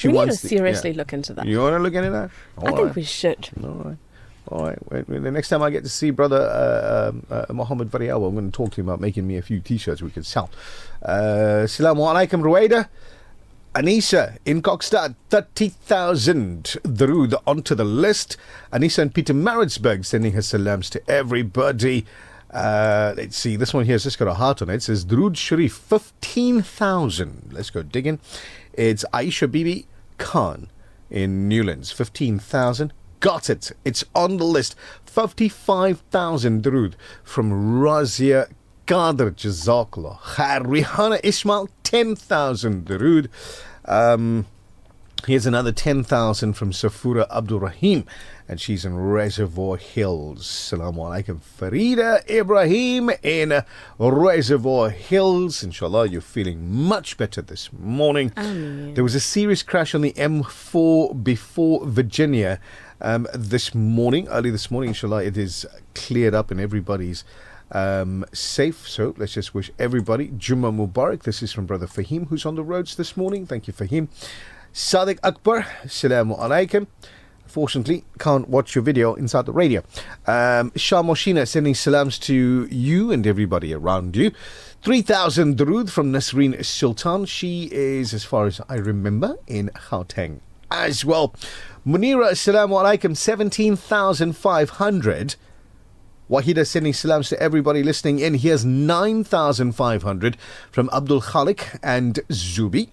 We need to seriously look into that.
You want to look into that?
I think we should.
All right. The next time I get to see brother Mohammed Variawa, I'm going to talk to him about making me a few t-shirts we can sell. Assalamu alaikum, Ruwaida. Anissa in Kokstad, 30,000 Drood onto the list. Anissa in Pietermaritzburg sending her salams to everybody. Let's see, this one here has just got a heart on it. It says Drood Sharif, 15,000. Let's go digging. It's Aisha Bibi Khan in Newlands, 15,000. Got it. It's on the list. 55,000 Drood from Razia Kader, Jazakallah. Rihanna Ismail, 10,000 Drood. Here's another 10,000 from Safura Abdul Rahim, and she's in Reservoir Hills. Assalamu alaikum. Farida Ibrahim in Reservoir Hills. Inshallah, you're feeling much better this morning. There was a serious crash on the M4 before Virginia early this morning. Inshallah, it is cleared up and everybody's safe. So let's just wish everybody Juma Mubarak. This is from Brother Fahim, who's on the roads this morning. Thank you, Fahim. Sadiq Akbar, Assalamu alaikum. Fortunately, can't watch your video inside the radio. Shah Moshina sending salams to you and everybody around you. 3,000 Drood from Nasreen Sultan. She is, as far as I remember, in Gauteng as well. Munira, Assalamu alaikum, 17,500. Wahida sending salams to everybody listening in. Here's 9,500 from Abdul Khalik and Zubi.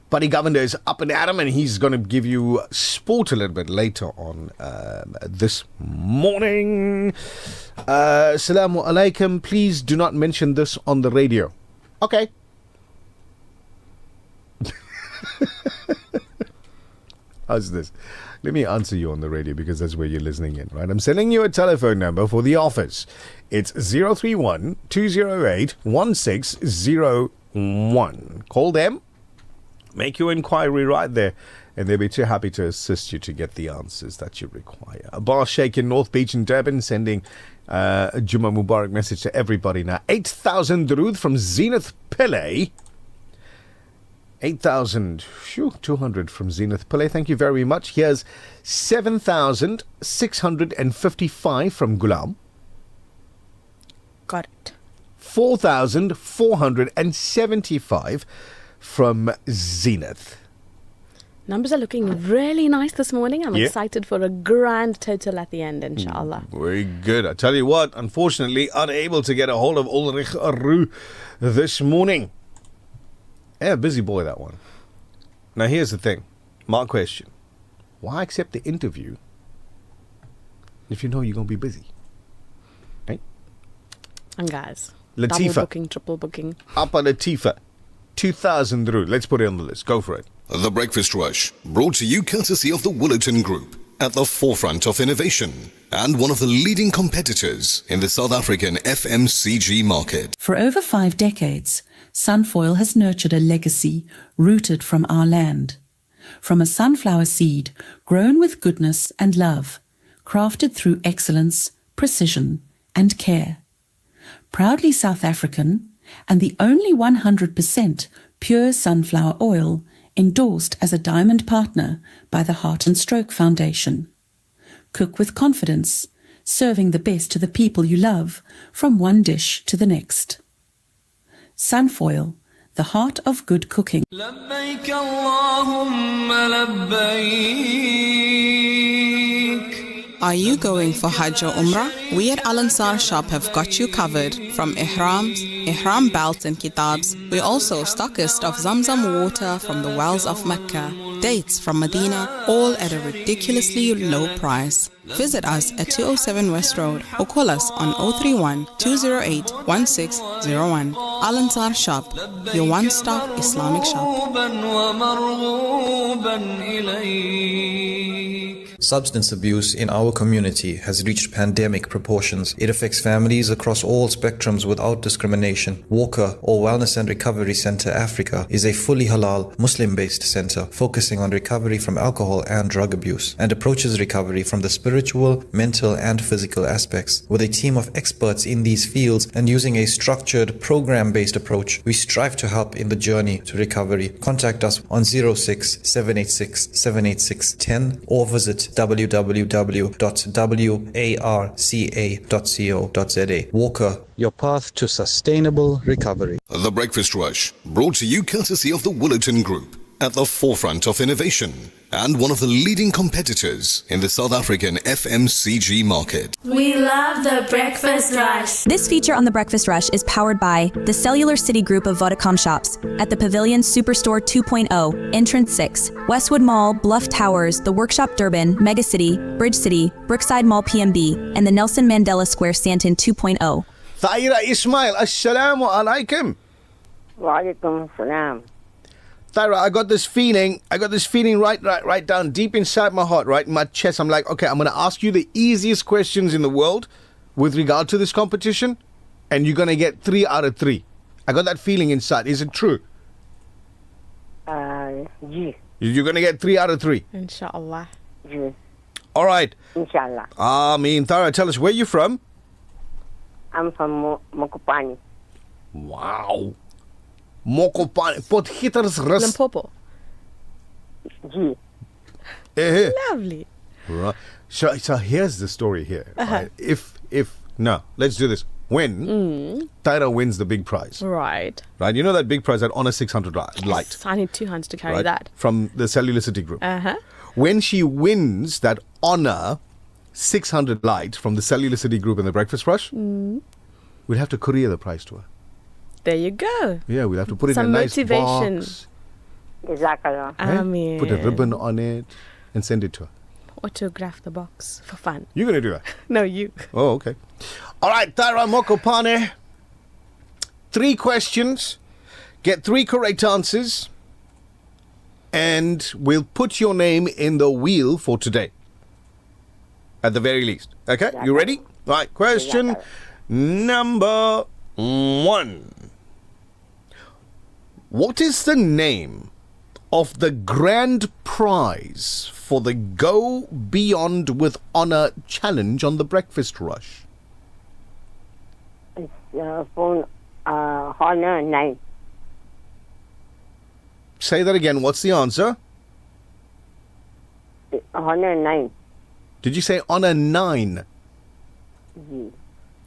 Buddy Governor is up and at him, and he's going to give you sport a little bit later on this morning. Assalamu alaikum. Please do not mention this on the radio. Okay. How's this? Let me answer you on the radio because that's where you're listening in, right? I'm sending you a telephone number for the office. It's 031-208-1601. Call them. Make your inquiry right there, and they'll be too happy to assist you to get the answers that you require. Abbas Sheikh in North Beach in Durban sending a Juma Mubarak message to everybody now. 8,000 Drood from Zenith Pillay. 8,200 from Zenith Pillay. Thank you very much. Here's 7,655 from Gulam.
Got it.
4,475 from Zenith.
Numbers are looking really nice this morning. I'm excited for a grand total at the end, inshallah.
Very good. I tell you what, unfortunately, unable to get a hold of Ulrich Aru this morning. Yeah, busy boy, that one. Now, here's the thing. My question. Why accept the interview if you know you're going to be busy? Right?
And guys,
Latifa.
double booking, triple booking.
Upper Latifa. 2,000 Drood. Let's put it on the list. Go for it.
The Breakfast Rush, brought to you courtesy of the Woolerton Group, at the forefront of innovation and one of the leading competitors in the South African FMCG market.
For over 5 decades, Sunfoil has nurtured a legacy rooted from our land. From a sunflower seed grown with goodness and love, crafted through excellence, precision, and care. Proudly South African, and the only 100% pure sunflower oil endorsed as a diamond partner by the Heart and Stroke Foundation. Cook with confidence, serving the best to the people you love from one dish to the next. Sunfoil, the heart of good cooking.
لبيك اللهم لبيك.
Are you going for Hajj or Umrah? We at Al Ansar Shop have got you covered. From Ihrams, Ihram belts and kitabs. We're also stockist of Zamzam water from the wells of Mecca, dates from Medina, all at a ridiculously low price. Visit us at 207 West Road or call us on 031-208-1601. Al Ansar Shop, your one-stop Islamic shop.
Substance abuse in our community has reached pandemic proportions. It affects families across all spectrums without discrimination. Walker, or Wellness and Recovery Center Africa, is a fully halal, Muslim-based center focusing on recovery from alcohol and drug abuse, and approaches recovery from the spiritual, mental, and physical aspects. With a team of experts in these fields and using a structured, program-based approach, we strive to help in the journey to recovery. Contact us on 06 786 786 10 or visit visit www.warca.co.za. Walker, your path to sustainable recovery.
The Breakfast Rush, brought to you courtesy of the Willerton Group, at the forefront of innovation and one of the leading competitors in the South African FMCG market.
We love the Breakfast Rush.
This feature on the Breakfast Rush is powered by the Cellular City Group of Vodacom shops at the Pavilion Superstore 2.0, Entrance 6, Westwood Mall, Bluff Towers, the Workshop Durban, Mega City, Bridge City, Brookside Mall PMB, and the Nelson Mandela Square Stanton 2.0.
Thaira Ismail, assalamu alaikum.
Wa alaikum salam.
Thaira, I got this feeling right down deep inside my heart, right in my chest. I'm like, okay, I'm going to ask you the easiest questions in the world with regard to this competition, and you're going to get 3 out of 3. I got that feeling inside. Is it true?
Yeah.
You're going to get 3 out of 3.
Inshallah.
Yeah.
All right.
Inshallah.
Thaira, tell us, where you from?
I'm from Mokopane.
Wow. Mokopane, Potgietersrus.
Limpopo.
Gee.
Lovely.
Right. So here's the story here. Right? No, let's do this. When Thaira wins the big prize.
Right.
Right. You know that big prize, that Honor 600 light.
Yes, I need 2 hands to carry
right?
that.
From the Cellular City Group.
Uh-huh.
When she wins that Honor 600 light from the Cellular City Group in the Breakfast Rush, we'll have to courier the prize to her.
There you go.
Yeah, we'll have to put it
Some
in a nice
motivation.
box.
Jazakallah.
Ameen.
Put a ribbon on it and send it to her.
Autograph the box for fun.
You're going to do that?
No, you.
Oh, okay. All right, Thaira Mokopane. 3 questions. Get 3 correct answers. And we'll put your name in the wheel for today. At the very least. Okay, you ready? Right, question number 1. What is the name of the grand prize for the Go Beyond with Honor challenge on the Breakfast Rush?
It's phone Honor 9.
Say that again. What's the answer?
Honor 9.
Did you say Honor 9?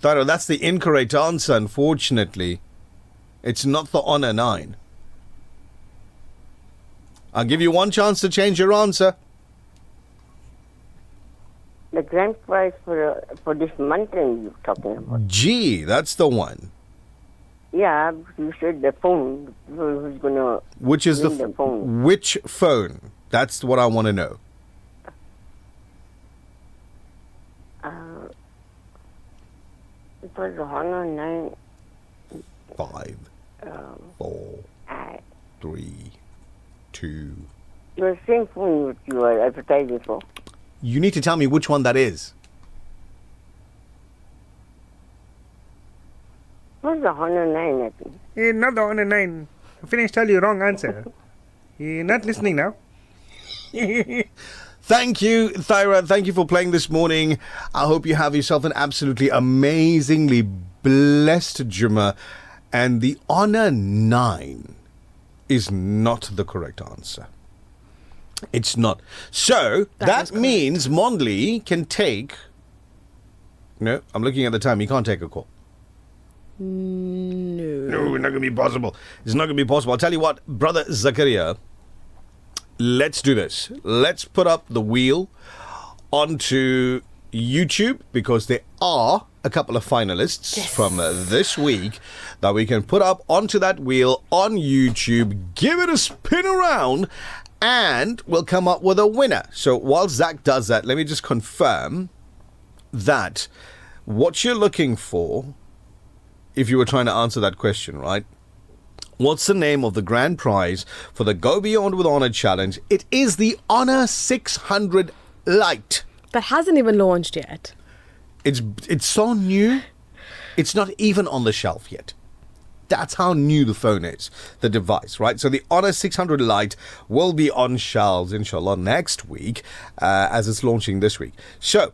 Thaira, that's the incorrect answer, unfortunately. It's not the Honor 9. I'll give you 1 chance to change your answer.
The grand prize for this month you're talking about.
G, that's the one.
Yeah, you said the phone. Who's gonna?
Which is the
phone?
Which phone? That's what I want to know.
It was Honor 9.
5, 4, 3, 2.
The same phone you are advertising for.
You need to tell me which one that is.
What's the Honor 9, I think?
Not the Honor 9. Finished, tell you wrong answer. You're not listening now.
Thank you, Thaira. Thank you for playing this morning. I hope you have yourself an absolutely amazingly blessed Juma. And the Honor 9 is not the correct answer. It's not. So, that means Mondli can take... No, I'm looking at the time. He can't take a call. No, not going to be possible. It's not going to be possible. I'll tell you what, Brother Zakaria, let's do this. Let's put up the wheel onto YouTube, because there are a couple of finalists from this week that we can put up onto that wheel on YouTube. Give it a spin around and we'll come up with a winner. So while Zach does that, let me just confirm that what you're looking for, if you were trying to answer that question, right? What's the name of the grand prize for the Go Beyond with Honor challenge? It is the Honor 600 Lite.
That hasn't even launched yet.
It's so new, it's not even on the shelf yet. That's how new the phone is, the device, right? So the Honor 600 Lite will be on shelves, inshallah, next week, as it's launching this week. So,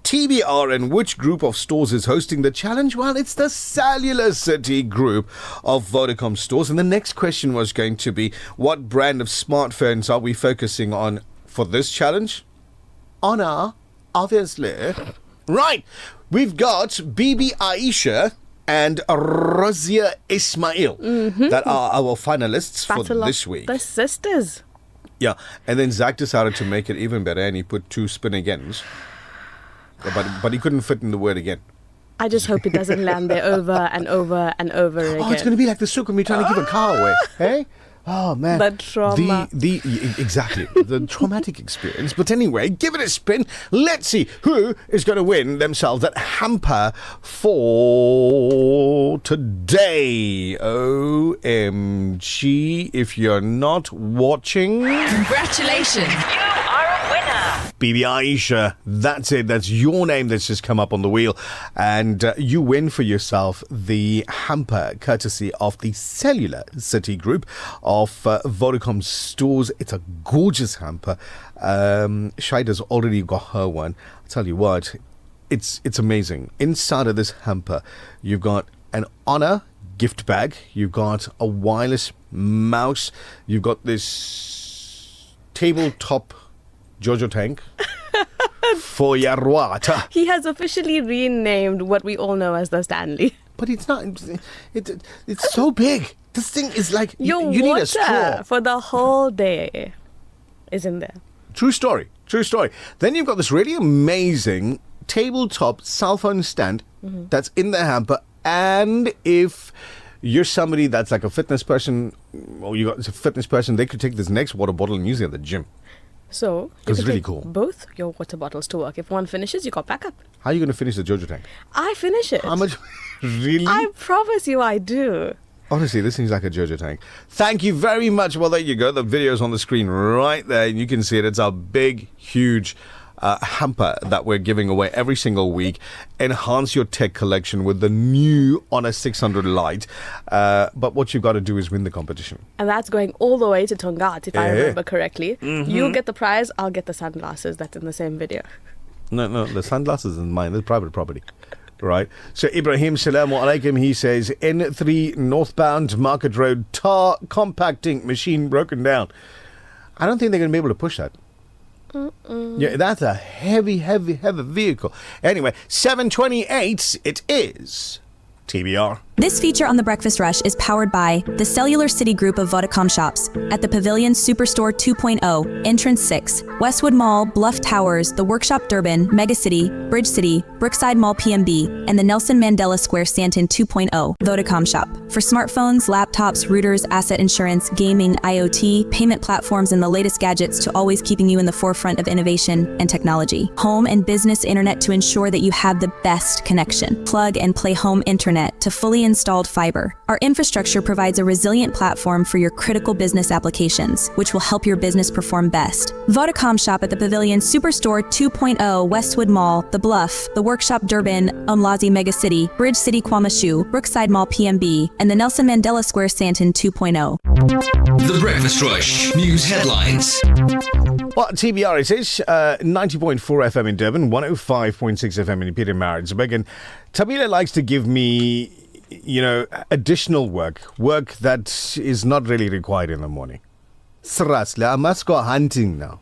TBR, and which group of stores is hosting the challenge? Well, it's the Cellular City Group of Vodacom stores. And the next question was going to be, what brand of smartphones are we focusing on for this challenge? honor, obviously. Right, we've got Bibi Aisha and Razia Ismail that are our finalists for this week.
The sisters.
Yeah, and then Zach decided to make it even better and he put 2 spin agains. But he couldn't fit in the word again.
I just hope it doesn't land there over and over and over again.
Oh, it's going to be like the souk when we're trying to give a car away. Hey? Oh, man.
The trauma.
Exactly. The traumatic experience. But anyway, give it a spin. Let's see who is going to win themselves that hamper for today. OMG. If you're not watching...
Congratulations. You are a winner.
Bibi Aisha, that's it. That's your name that's just come up on the wheel. And you win for yourself the hamper courtesy of the Cellular City Group of Vodacom stores. It's a gorgeous hamper. Shaida's already got her one. I'll tell you what, it's amazing. Inside of this hamper, you've got an Honor gift bag. You've got a wireless mouse. You've got this tabletop Jojo tank for your water.
He has officially renamed what we all know as the Stanley.
But it's not. It's so big. This thing is like
Your
you need
water
a straw
for the whole day is in there.
True story. True story. Then you've got this really amazing tabletop cell phone stand that's in the hamper. And if you're somebody that's like a fitness person, or you got a fitness person, they could take this next water bottle and use it at the gym.
So
it's really
take
cool.
Both your water bottles to work. If one finishes, you got backup.
How are you going to finish the Jojo tank?
I finish it.
How much? Really?
I promise you I do.
Honestly, this seems like a Jojo tank. Thank you very much. Well, there you go. The video's on the screen right there. And you can see it. It's a big, huge hamper that we're giving away every single week. Enhance your tech collection with the new Honor 600 Lite. But what you've got to do is win the competition.
And that's going all the way to Tongat, if I remember correctly. You get the prize, I'll get the sunglasses. That's in the same video.
No, the sunglasses is mine. That's private property. Right. So Ibrahim, salamu alaikum, he says, N3 northbound Market Road tar compacting machine broken down. I don't think they're going to be able to push that. Yeah, that's a heavy vehicle. Anyway, 7:28, it is TBR.
This feature on The Breakfast Rush is powered by the Cellular City Group of Vodacom shops at the Pavilion Superstore 2.0, Entrance 6, Westwood Mall, Bluff Towers, The Workshop Durban, Megacity, Bridge City, Brookside Mall PMB, and the Nelson Mandela Square Stanton 2.0 Vodacom shop. For smartphones, laptops, routers, asset insurance, gaming, IoT, payment platforms, and the latest gadgets to always keeping you in the forefront of innovation and technology. Home and business internet to ensure that you have the best connection. Plug and play home internet to fully installed fiber. Our infrastructure provides a resilient platform for your critical business applications, which will help your business perform best. Vodacom shop at the Pavilion Superstore 2.0 Westwood Mall, The Bluff, The Workshop Durban, Umlazi Megacity, Bridge City Kwamashu, Brookside Mall PMB, and the Nelson Mandela Square Stanton 2.0.
The Breakfast Rush News Headlines.
Well, TBR it is 90.4 FM in Durban, 105.6 FM in Pietermaritzburg, and Thabile likes to give me, additional work that is not really required in the morning. Seriously, I must go hunting now.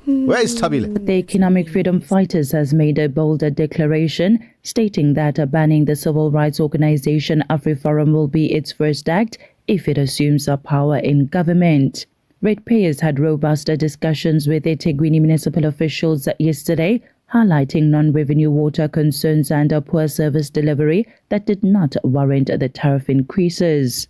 Where is Thabile?
The Economic Freedom Fighters has made a bolder declaration stating that banning the civil rights organization AfriForum will be its first act if it assumes power in government. Ratepayers had robust discussions with eThekwini municipal officials yesterday, highlighting non-revenue water concerns and poor service delivery that did not warrant the tariff increases.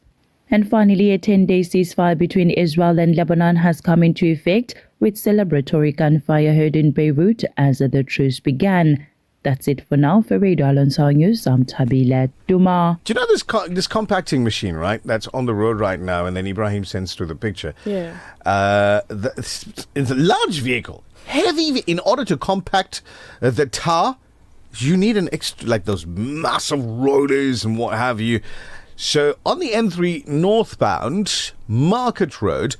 And finally, a 10-day ceasefire between Israel and Lebanon has come into effect, with celebratory gunfire heard in Beirut as the truce began. That's it for now. For Radio Al-Ansar News, I'm Thabile. Duma.
Do you know this compacting machine, right? That's on the road right now, and then Ibrahim sends through the picture.
Yeah.
It's a large vehicle. Heavy. In order to compact the tar, you need an extra, like those massive rollers and what have you. So on the N3 northbound Market Road,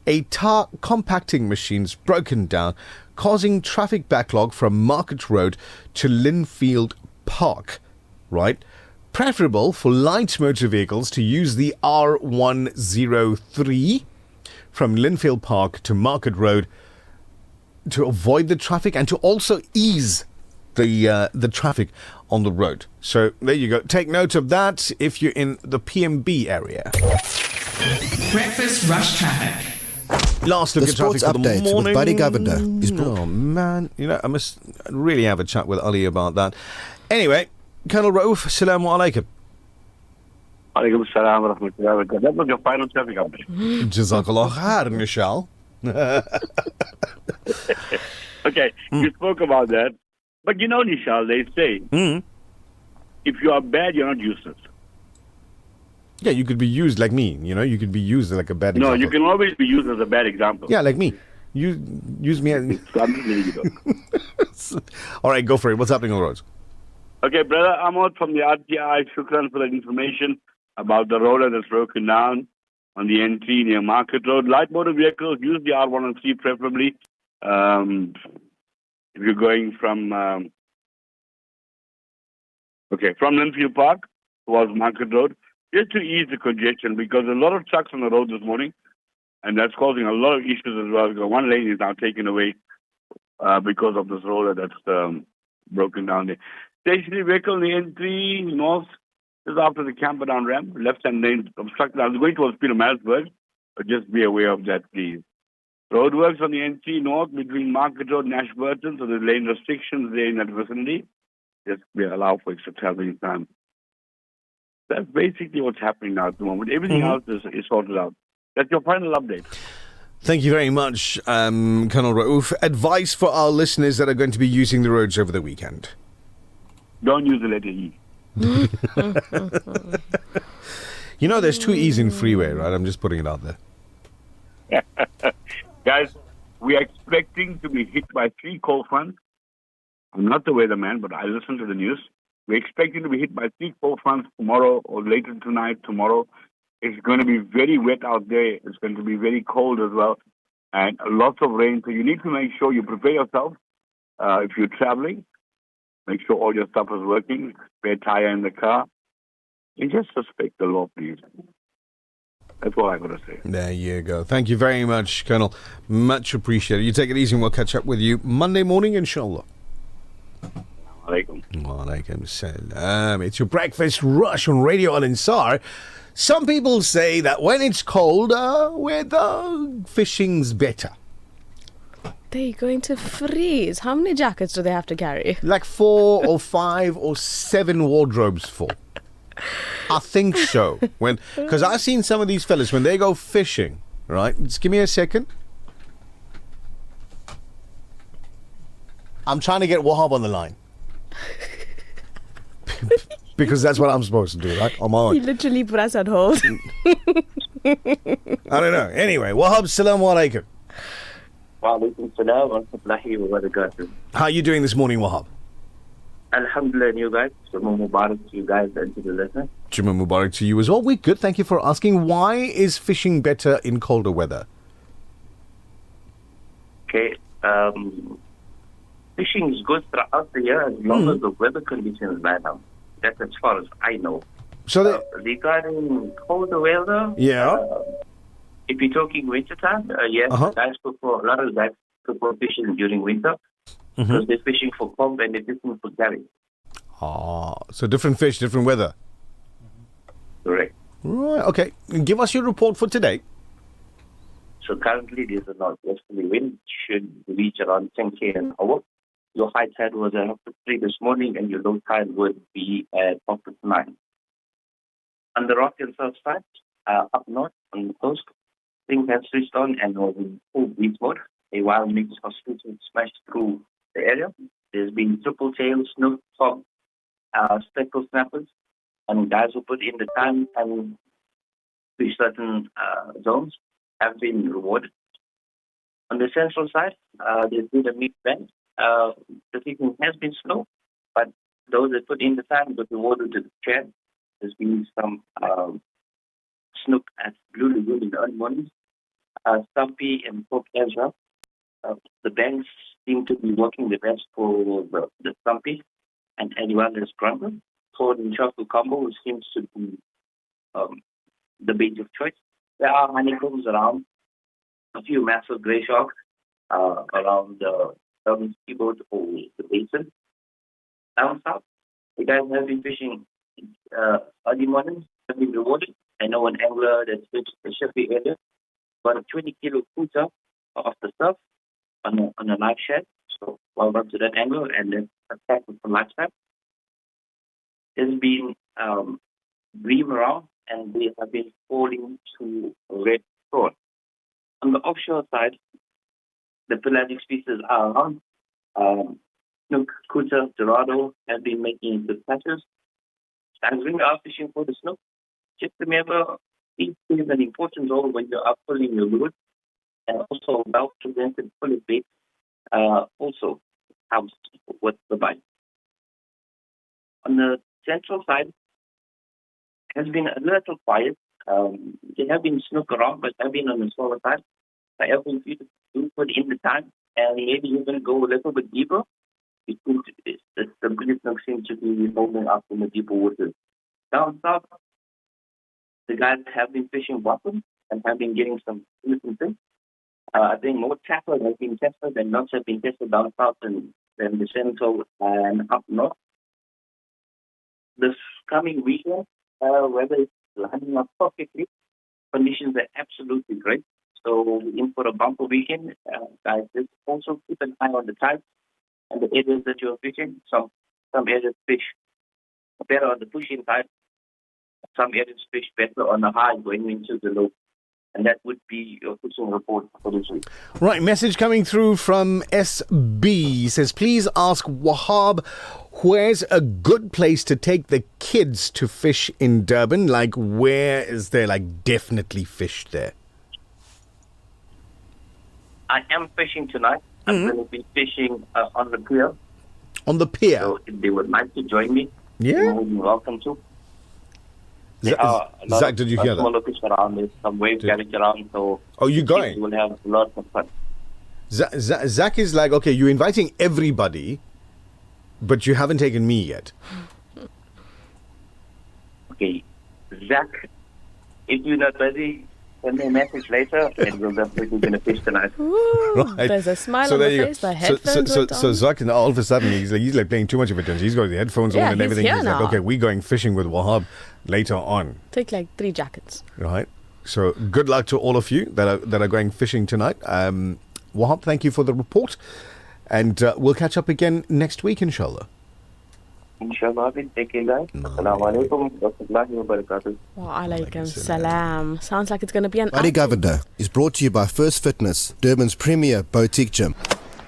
a tar compacting machine's broken down, causing traffic backlog from Market Road to Linfield Park, right? Preferable for light motor vehicles to use the R103 from Linfield Park to Market Road. to avoid the traffic and to also ease the traffic on the road. So there you go. Take note of that if you're in the PMB area.
Breakfast rush traffic.
Last look
The
at traffic
sports
for the
update with
morning.
Buddy Governor is brought.
Oh man, I must really have a chat with Ali about that. Anyway, Colonel Raouf, Assalamu alaikum.
Alaikum salam wa rahmatullahi wa barakatuh. That was your final traffic update.
Jazakallah khair, Nichal.
Okay, you spoke about that. But Nichal, they say, if you are bad, you're not useless.
Yeah, you could be used like me, you could be used like a bad example.
No, you can always be used as a bad example.
Yeah, like me. You use me as... All right, go for it. What's happening on the roads?
Okay, brother Ahmad from the RTI, shukran for that information about the roller that's broken down on the N3 near Market Road. Light motor vehicles, use the R103 preferably. If you're going from Linfield Park towards Market Road, just to ease the congestion, because a lot of trucks on the road this morning, and that's causing a lot of issues as well. Because one lane is now taken away because of this roller that's broken down there. Stationary vehicle in the N3 north, just after the Camperdown ramp, left-hand lane obstructed. I was going towards Peter Marisburg, but just be aware of that, please. Roadworks on the N3 north between Market Road and Ashburton, so there's lane restrictions there in that vicinity. Just allow for extra traveling time. That's basically what's happening now at the moment. Everything else is sorted out. That's your final update.
Thank you very much, Colonel Raouf. Advice for our listeners that are going to be using the roads over the weekend.
Don't use the letter E.
There's two E's in freeway, right? I'm just putting it out there.
Guys, we are expecting to be hit by 3 cold fronts. I'm not the weatherman, but I listen to the news. We're expecting to be hit by 3 cold fronts tomorrow or later tonight, tomorrow. It's going to be very wet out there. It's going to be very cold as well. And lots of rain. So you need to make sure you prepare yourself if you're traveling. Make sure all your stuff is working. Spare tire in the car. And just respect the law, please. That's all I've got to say.
There you go. Thank you very much, Colonel. Much appreciated. You take it easy and we'll catch up with you Monday morning, inshallah. Walaikum salam. It's your breakfast rush on Radio Al Ansar. Some people say that when it's cold, weather, fishing's better.
They're going to freeze. How many jackets do they have to carry?
Like 4 or 5 or 7 wardrobes full. I think so. Because I've seen some of these fellas, when they go fishing, right? Just give me a second. I'm trying to get Wahab on the line. Because that's what I'm supposed to do, right? On my own.
He literally put us on hold.
I don't know. Anyway, Wahab, salamu alaikum.
Wa alaikum salam wa rahmatullahi wa barakatuh.
How are you doing this morning, Wahab?
Alhamdulillah, you guys. Jummah Mubarak to you guys and to the listeners.
Jummah Mubarak to you as well. We're good. Thank you for asking. Why is fishing better in colder weather?
Okay. Fishing is good throughout the year as long as the weather conditions line up. That's as far as I know.
So
regarding colder weather, if you're talking winter time, yes, a lot of guys prefer fishing during winter because they're fishing for comb and they're fishing for carry.
So different fish, different weather.
Correct.
Right. Okay. Give us your report for today.
So currently there's a northwesterly wind, should reach around 10 km an hour. Your high tide was at 3 this morning and your low tide would be at 9. On the rock and south side, up north on the coast, things have switched on and was in full breeze mode. A wild mix of species smashed through the area. There's been triple tail, snook, top, speckle snappers, and guys who put in the time and to certain zones have been rewarded. On the central side, there's been a mixed bag. The season has been slow, but those that put in the time got rewarded to the chair. There's been some snook at Blue Lagoon in the early mornings, Stumpy and Port Ezra. The banks seem to be working the best for the Stumpy and as well as Grunger. Ford and Chocolate Combo seems to be the bait of choice. There are honeycombs around, a few massive grey sharks, around the Durban seaboard or the basin. Down south, the guys have been fishing early mornings, have been rewarded. I know an angler that fished the Sheffield area got a 20-kilo quota off the surf on a live shed. So well done to that angler and then attack with some lifestyle. There's been bream around and they have been falling to red prawn. On the offshore side, the pelagic species are around. Snook, Kuta, Dorado have been making good catches. As we are fishing for the snook, just remember, these plays an important role when you are pulling your lure, and also well-presented pulling bait also helps with the bite. On the central side, has been a little quiet. There have been snook around, but have been on the smaller side. I have been you to put in the time, and maybe you can go a little bit deeper. The biggest snook seems to be holding up in the deeper waters. Down south, the guys have been fishing bottom and have been getting some innocent fish. I think more tackle has been tested than knots have been tested down south than the central and up north. This coming weekend, weather is lining up perfectly. Conditions are absolutely great. So we're in for a bumper weekend. Guys, just also keep an eye on the tides and the areas that you're fishing. Some areas fish better on the pushing tide. Some areas fish better on the high going into the low. And that would be your fishing report for this week.
Right, message coming through from SB. Says, please ask Wahab, where's a good place to take the kids to fish in Durban? Like, where is there, like, definitely fish there?
I am fishing tonight. I'm going to be fishing on the pier.
On the pier?
So if they would like to join me,
yeah,
you're welcome to.
Zach, did you hear that?
Smaller fish around, there's some wave carriage around, so
you going?
You will have lots of fun.
Zach is like, okay, you're inviting everybody, but you haven't taken me yet.
Okay, Zach, if you're not busy, send me a message later, and we'll definitely going to fish tonight.
Ooh, right. There's a smile on the face, the headphones
so Zach, all of a sudden, he's like paying too much of attention. He's got the headphones on and everything. He's like, okay, we're going fishing with Wahab later on.
Take like 3 jackets.
Right. So good luck to all of you that are going fishing tonight. Wahab, thank you for the report. And we'll catch up again next week, inshallah.
Inshallah, take care, guys. Assalamu alaikum wa rahmatullahi wa barakatuh.
Wa alaikum salam. Sounds like it's going to be an
Buddy Governor is brought to you by First Fitness, Durban's premier boutique gym.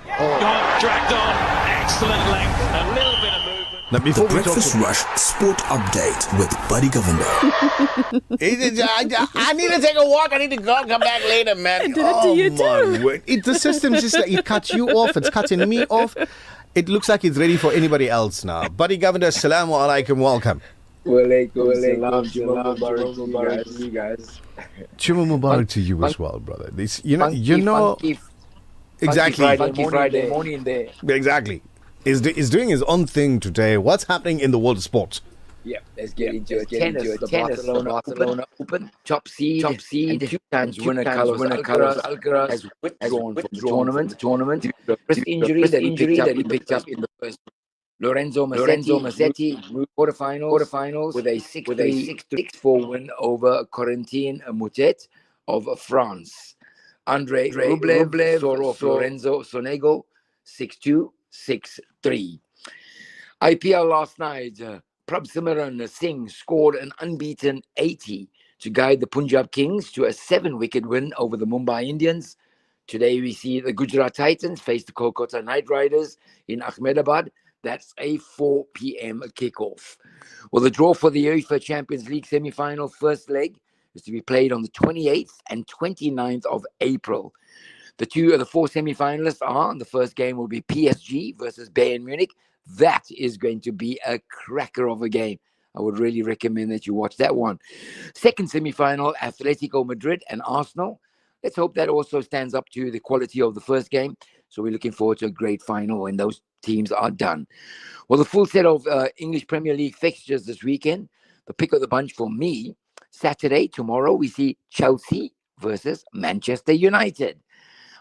Got dragged on, excellent length, a little bit of movement.
Now, before
the Breakfast Rush Sport Update with Buddy Governor.
I need to take a walk. I need to go and come back later, man.
I did it to you too.
The system's just like, it cuts you off. It's cutting me off. It looks like it's ready for anybody else now. Buddy Governor, assalamu alaikum, welcome.
Walaikum salam, Mubarak to you guys.
Juma Mubarak to you as well, brother. This, you know, exactly.
Funky Friday morning there.
Exactly. Is doing his own thing today. What's happening in the world of sports?
Yeah, let's get into it. Tennis, the Barcelona Open, top seed, and 2 times winner Carlos Alcaraz has withdrawn from the tournament due to a wrist injury that he picked up in the first. Lorenzo Massetti moved quarterfinals with a 6-4 win over Corentin Moutet of France. Andre Rublev saw off Lorenzo Sonego 6-2, 6-3. IPL last night. Prabhsimran Singh scored an unbeaten 80 to guide the Punjab Kings to a 7-wicket win over the Mumbai Indians. Today we see the Gujarat Titans face the Kolkata Knight Riders in Ahmedabad. That's a 4 p.m. kickoff. Well, the draw for the UEFA Champions League semi-final first leg is to be played on the 28th and 29th of April. The 2 of the 4 semi-finalists are, the first game will be PSG versus Bayern Munich. That is going to be a cracker of a game. I would really recommend that you watch that one. Second semi-final, Atletico Madrid and Arsenal. Let's hope that also stands up to the quality of the first game. So we're looking forward to a great final when those teams are done. Well, the full set of English Premier League fixtures this weekend. The pick of the bunch for me, Saturday, tomorrow, we see Chelsea versus Manchester United.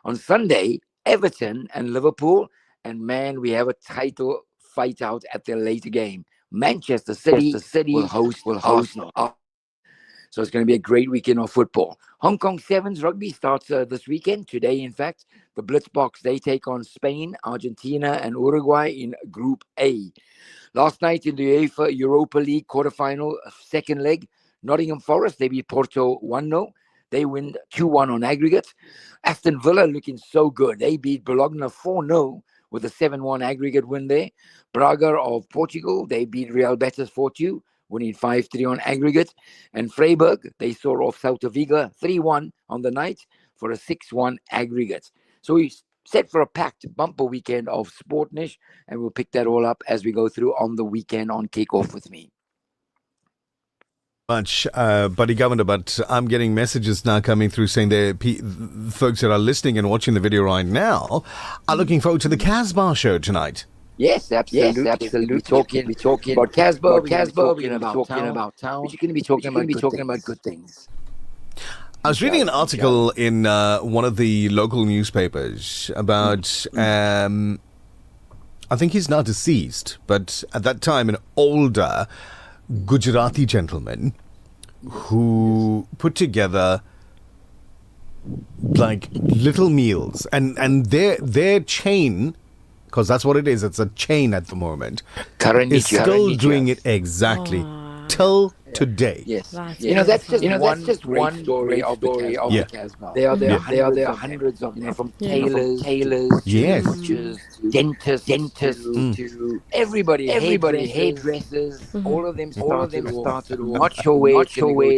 On Sunday, Everton and Liverpool. And man, we have a title fight out at the later game. Manchester City will host Arsenal. So it's going to be a great weekend of football. Hong Kong Sevens rugby starts this weekend, today in fact. The Blitzboks, they take on Spain, Argentina and Uruguay in Group A. Last night in the UEFA Europa League quarterfinal, second leg, Nottingham Forest, they beat Porto 1-0. They win 2-1 on aggregate. Aston Villa looking so good. They beat Bologna 4-0 with a 7-1 aggregate win there. Braga of Portugal, they beat Real Betis 4-2, winning 5-3 on aggregate. And Freiburg, they saw off Celta Vigo 3-1 on the night for a 6-1 aggregate. So we set for a packed bumper weekend of Sportnish, and we'll pick that all up as we go through on the weekend on Kickoff with me.
Much, Buddy Governor, but I'm getting messages now coming through saying that folks that are listening and watching the video right now are looking forward to the Casbah show tonight.
Yes, absolutely. We're talking about Casbah. We're talking about town. We're going to be talking about good things.
I was reading an article in one of the local newspapers about, I think he's now deceased, but at that time an older Gujarati gentleman who put together like little meals and their chain, because that's what it is, it's a chain at the moment, is still doing it exactly till today.
Yes, that's just one story of the Casbah. There are hundreds of them, from tailors,
yes,
to dentists, to everybody, hairdressers. All of them started. Not sure where it's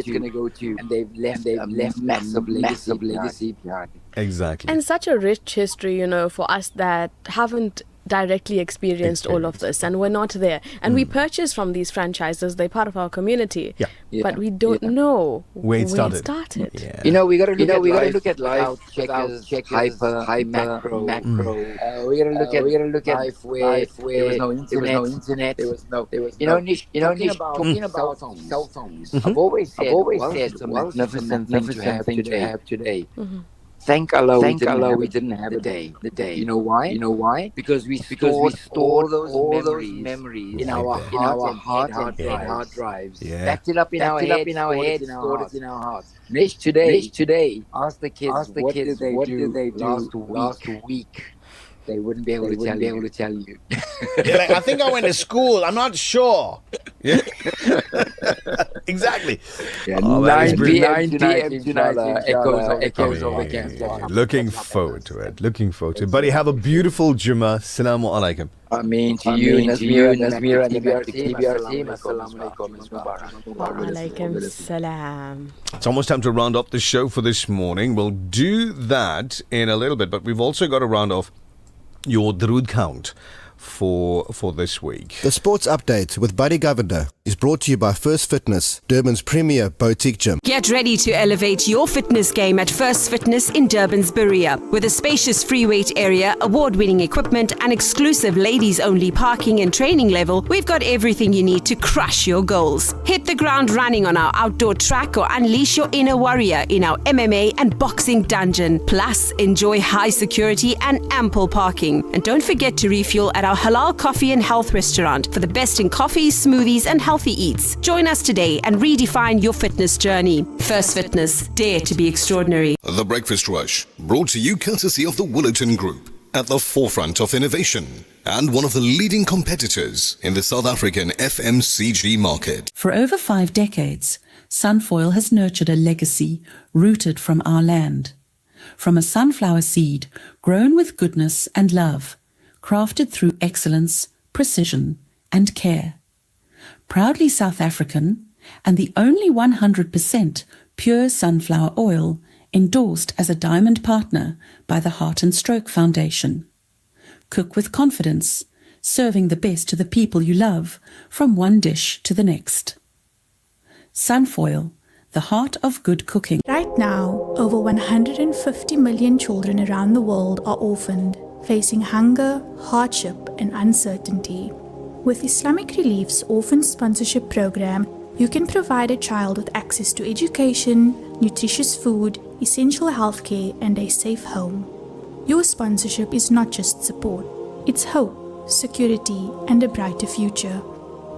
going to go to, and they've left massive legacy behind.
Exactly.
And such a rich history, for us that haven't directly experienced all of this, and we're not there, and we purchase from these franchises. They're part of our community, but we don't know
where it started.
We got to look at life, checkers, hyper, macro. We got to look at life where there was no internet. There was no. Talking about cell phones. I've always said it's a magnificent thing to have today. Thank Allah we didn't have the day. You know why? Because we store those memories in our hard drives. Backed it up in our head, stored it in our hearts. Nish today, ask the kids what did they do last week. They wouldn't be able to tell you.
They're like, I think I went to school. I'm not sure. Yeah. Exactly.
9 p.m. tonight. Echoes of the camp.
Looking forward to it. Buddy, have a beautiful Jummah. Assalamu alaikum.
Ameen to you, Nazmeera, and the KBR team. Assalamu alaikum.
Wa alaikum salam.
It's almost time to round up the show for this morning. We'll do that in a little bit, but we've also got to round off your Drood count for this week.
The Sports Update with Buddy Governor is brought to you by First Fitness, Durban's premier boutique gym.
Get ready to elevate your fitness game at First Fitness in Durban's Berea. With a spacious free weight area, award-winning equipment and exclusive ladies-only parking and training level, we've got everything you need to crush your goals. Hit the ground running on our outdoor track or unleash your inner warrior in our MMA and boxing dungeon. Plus, enjoy high security and ample parking. And don't forget to refuel at our halal coffee and health restaurant for the best in coffees, smoothies and healthy eats. Join us today and redefine your fitness journey. First Fitness, dare to be extraordinary.
The Breakfast Rush, brought to you courtesy of the Woolerton Group, at the forefront of innovation and one of the leading competitors in the South African FMCG market.
For over 5 decades, Sunfoil has nurtured a legacy rooted from our land. From a sunflower seed grown with goodness and love, crafted through excellence, precision, and care. Proudly South African, and the only 100% pure sunflower oil endorsed as a diamond partner by the Heart and Stroke Foundation. Cook with confidence, serving the best to the people you love, from one dish to the next. Sunfoil, the heart of good cooking.
Right now, over 150 million children around the world are orphaned, facing hunger, hardship, and uncertainty. With Islamic Relief's Orphan Sponsorship Program, you can provide a child with access to education, nutritious food, essential healthcare, and a safe home. Your sponsorship is not just support, it's hope, security, and a brighter future.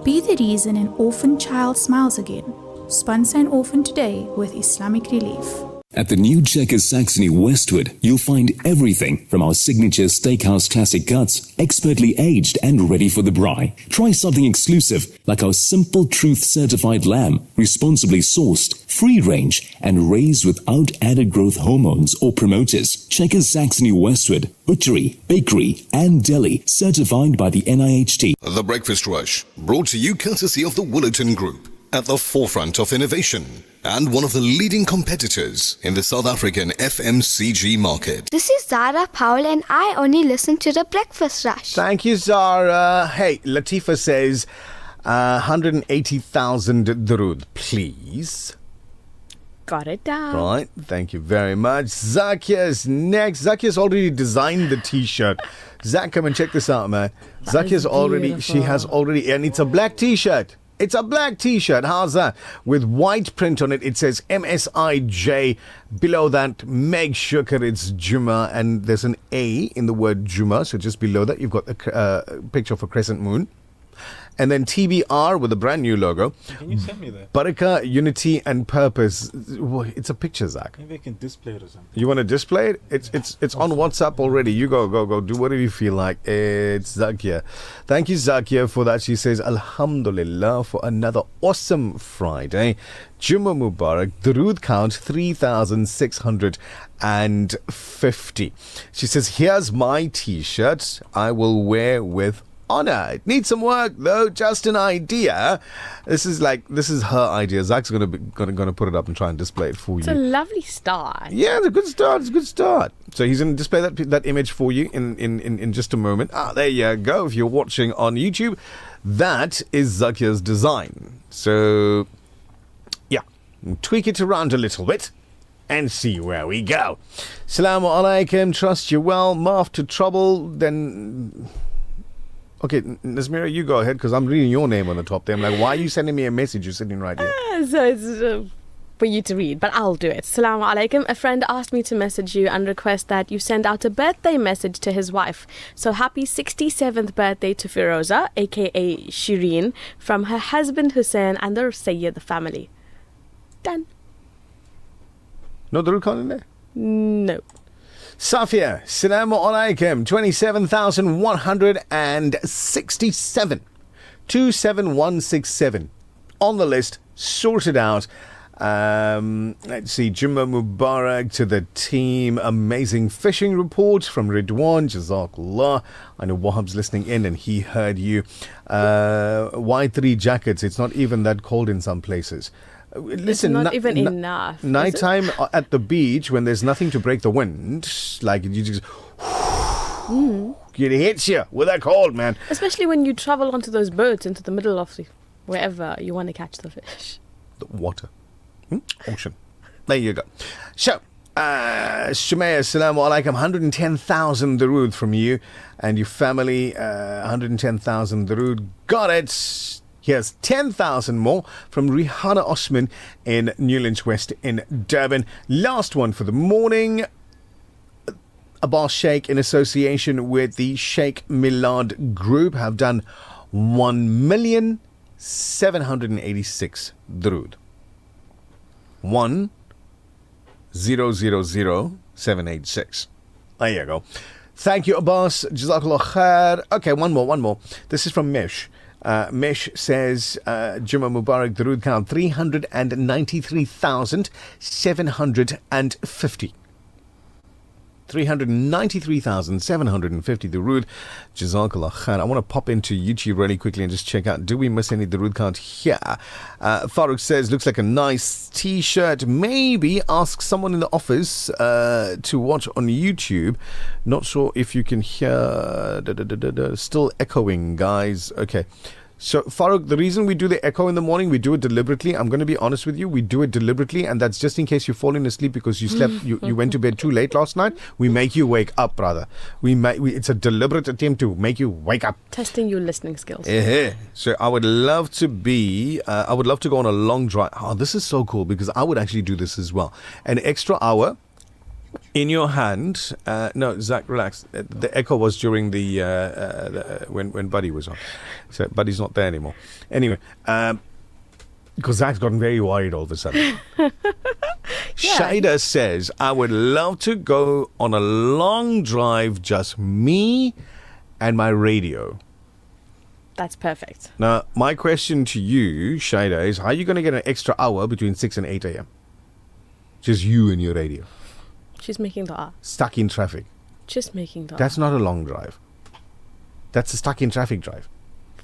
Be the reason an orphan child smiles again. Sponsor an orphan today with Islamic Relief.
At the new Checkers Saxony Westwood, you'll find everything from our signature steakhouse classic cuts, expertly aged and ready for the braai. Try something exclusive like our Simple Truth certified lamb, responsibly sourced, free range, and raised without added growth hormones or promoters. Checkers Saxony Westwood, butchery, bakery, and deli, certified by the NIHT.
The Breakfast Rush, brought to you courtesy of the Woolerton Group, at the forefront of innovation and one of the leading competitors in the South African FMCG market.
This is Zara Powell and I only listen to the Breakfast Rush.
Thank you, Zara. Hey, Latifa says 180,000 Durud, please.
Got it down.
Right, thank you very much. Zakia's next. Zakia's already designed the t-shirt. Zak, come and check this out, man. Zakia's already, she has already, and it's a black t-shirt. It's a black t-shirt. How's that? With white print on it. It says MSIJ. Below that, make sure it's Duma. And there's an A in the word Duma. So just below that, you've got a picture of a crescent moon. And then TBR with a brand new logo.
Can you send me that?
Barakah, Unity and Purpose. It's a picture, Zach.
Maybe I can display it or something.
You want to display it? It's on WhatsApp already. You go. Do whatever you feel like. It's Zakia. Thank you, Zakia, for that. She says, Alhamdulillah, for another awesome Friday. Jumma Mubarak. Durood count 3,650. She says, here's my t-shirt. I will wear with honor. It needs some work though, just an idea. This is her idea. Zach's gonna put it up and try and display it for you.
It's a lovely start.
Yeah, it's a good start. So he's gonna display that image for you in just a moment. There you go. If you're watching on YouTube, that is Zakia's design. So yeah, tweak it around a little bit and see where we go. Assalamu alaikum, trust you well. Maaf to trouble, then. Okay, Nazmeera, you go ahead because I'm reading your name on the top there. I'm like, why are you sending me a message? You're sitting right here.
So it's for you to read, but I'll do it. Assalamu alaikum. A friend asked me to message you and request that you send out a birthday message to his wife. So happy 67th birthday to Firoza, aka Shireen, from her husband Hussein and the Sayyid family. Done.
No Durud Khan in there?
No.
Safia, Salamu alaikum, 27,167. 27167. On the list, sorted out. Let's see, Jumma Mubarak to the team. Amazing fishing report from Ridwan. Jazakallah. I know Wahab's listening in and he heard you. Why 3 jackets? It's not even that cold in some places. Listen,
it's not even enough.
Nighttime at the beach when there's nothing to break the wind, like you just it hits you with that cold, man.
Especially when you travel onto those boats into the middle of wherever you want to catch the fish.
The water, ocean. There you go. So, Shumaya, Assalamu alaikum. 110,000 Durud from you and your family. 110,000 Durud. Got it. Here's 10,000 more from Rihanna Osman in Newlands West in Durban. Last one for the morning. Abbas Sheikh, in association with the Sheikh Milad Group, have done 1,786 Durud. 1,000,786. There you go. Thank you, Abbas. Jazakallah khair. Okay, one more. This is from Mish. Mesh says, Jumma Mubarak, Durud count 393,750. 393,750 Durud. Jazakallah khair. I want to pop into YouTube really quickly and just check out, do we miss any Durud count here? Farooq says, looks like a nice t-shirt. Maybe ask someone in the office to watch on YouTube. Not sure if you can hear. Still echoing, guys. Okay. So, Farooq, the reason we do the echo in the morning, we do it deliberately. I'm going to be honest with you. We do it deliberately, and that's just in case you're falling asleep because you slept, you went to bed too late last night. We make you wake up, brother. It's a deliberate attempt to make you wake up.
Testing your listening skills.
So, I would love to go on a long drive. Oh, this is so cool because I would actually do this as well. An extra hour in your hand. No, Zach, relax. The echo was during the when Buddy was on. So Buddy's not there anymore. Anyway, because Zach's gotten very worried all of a sudden. Shaida says, I would love to go on a long drive, just me and my radio.
That's perfect.
Now, my question to you, Shaida, is how are you going to get an extra hour between 6 and 8 a.m.? Just you and your radio.
She's making dua.
Stuck in traffic.
Just making dua.
That's not a long drive. That's a stuck in traffic drive.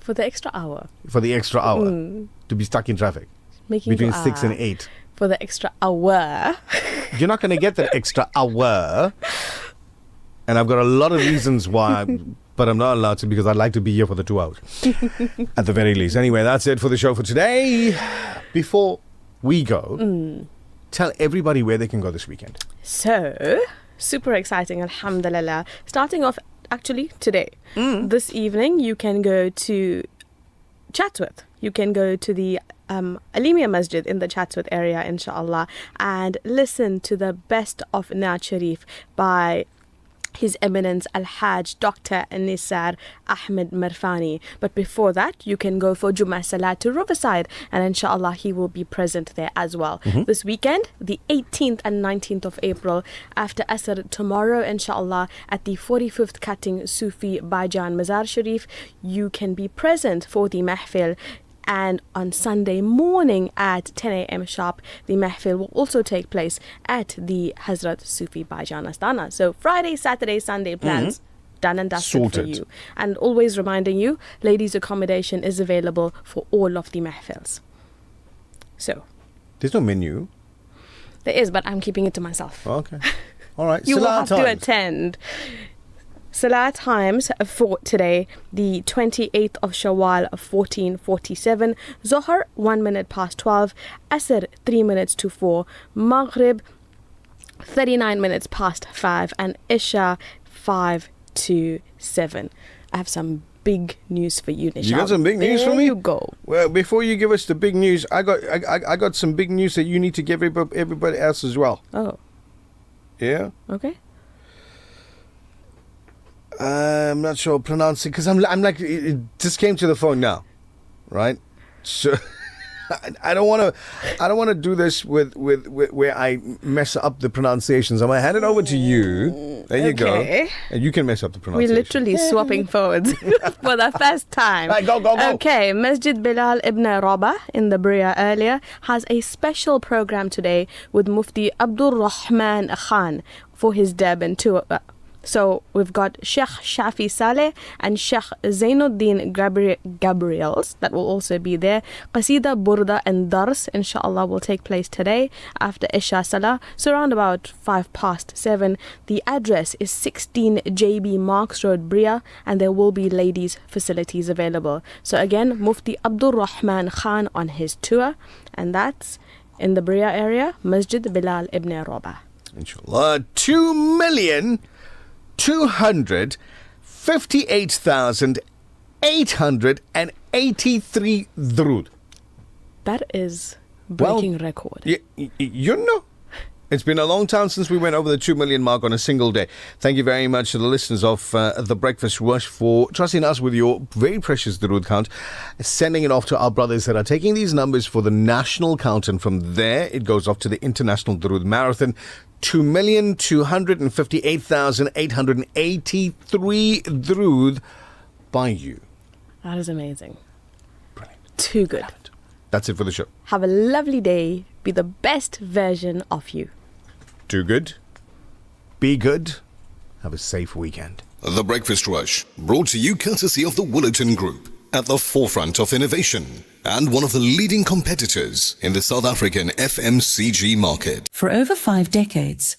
For the extra hour.
For the extra hour. To be stuck in traffic.
Making
between
dua
6 and 8.
For the extra hour.
You're not going to get that extra hour. And I've got a lot of reasons why, but I'm not allowed to because I'd like to be here for the 2 hours. At the very least. Anyway, that's it for the show for today. Before we go, tell everybody where they can go this weekend.
So, super exciting, alhamdulillah. Starting off actually today. This evening, you can go to Chatsworth. You can go to the Alimia Masjid in the Chatsworth area, inshallah, and listen to the best of Naat Sharif by His Eminence Al-Hajj Dr. Nisar Ahmed Marfani. But before that, you can go for Jummah Salat to Riverside, and inshallah he will be present there as well. This weekend, the 18th and 19th of April, after Asr tomorrow, inshallah, at the 45th Cutting Sufi Baijan Mazar Sharif, you can be present for the Mahfil. And on Sunday morning at 10 a.m. sharp, the Mahfil will also take place at the Hazrat Sufi Baijan Astana. So Friday, Saturday, Sunday plans done and dusted for you. And always reminding you, ladies' accommodation is available for all of the Mahfils. So
there's no menu.
There is, but I'm keeping it to myself.
Okay. All right.
You will have to attend. Salah times for today, the 28th of Shawwal of 1447, Zohar 1 minute past 12, Asr 3 minutes to 4, Maghrib 39 minutes past 5, and Isha 5 to 7. I have some big news for you, Nichal.
You got some big news for me?
There you go.
Well, before you give us the big news, I got some big news that you need to give everybody else as well.
Oh.
Yeah?
Okay.
I'm not sure pronouncing because I'm like it just came to the phone now, right? So I don't want to do this with where I mess up the pronunciations. I'm gonna hand it over to you. There you go, and you can mess up the pronunciation.
We're literally swapping phones for the first time.
Right, go.
Okay, Masjid Bilal Ibn Rabah in the Bria earlier has a special program today with Mufti Abdul Rahman Khan for his Durban tour. So we've got Sheikh Shafi Saleh and Sheikh Zainuddin Gabriels that will also be there. Qasida, Burda and Dars, inshallah, will take place today after Isha Salah. So around about 5 past 7. The address is 16 JB Marks Road, Bria, and there will be ladies' facilities available. So again, Mufti Abdul Rahman Khan on his tour, and that's in the Bria area, Masjid Bilal Ibn Rabah.
Inshallah, 2,258,883 drood.
That is breaking record.
You know, it's been a long time since we went over the 2 million mark on a single day. Thank you very much to the listeners of The Breakfast Rush for trusting us with your very precious drood count, sending it off to our brothers that are taking these numbers for the national count, and from there it goes off to the international drood marathon. 2,258,883 drood by you.
That is amazing.
Brilliant.
Too good.
That's it for the show.
Have a lovely day. Be the best version of you.
Do good. Be good. Have a safe weekend.
The Breakfast Rush, brought to you courtesy of the Woolerton Group, at the forefront of innovation and one of the leading competitors in the South African FMCG market.
For over 5 decades,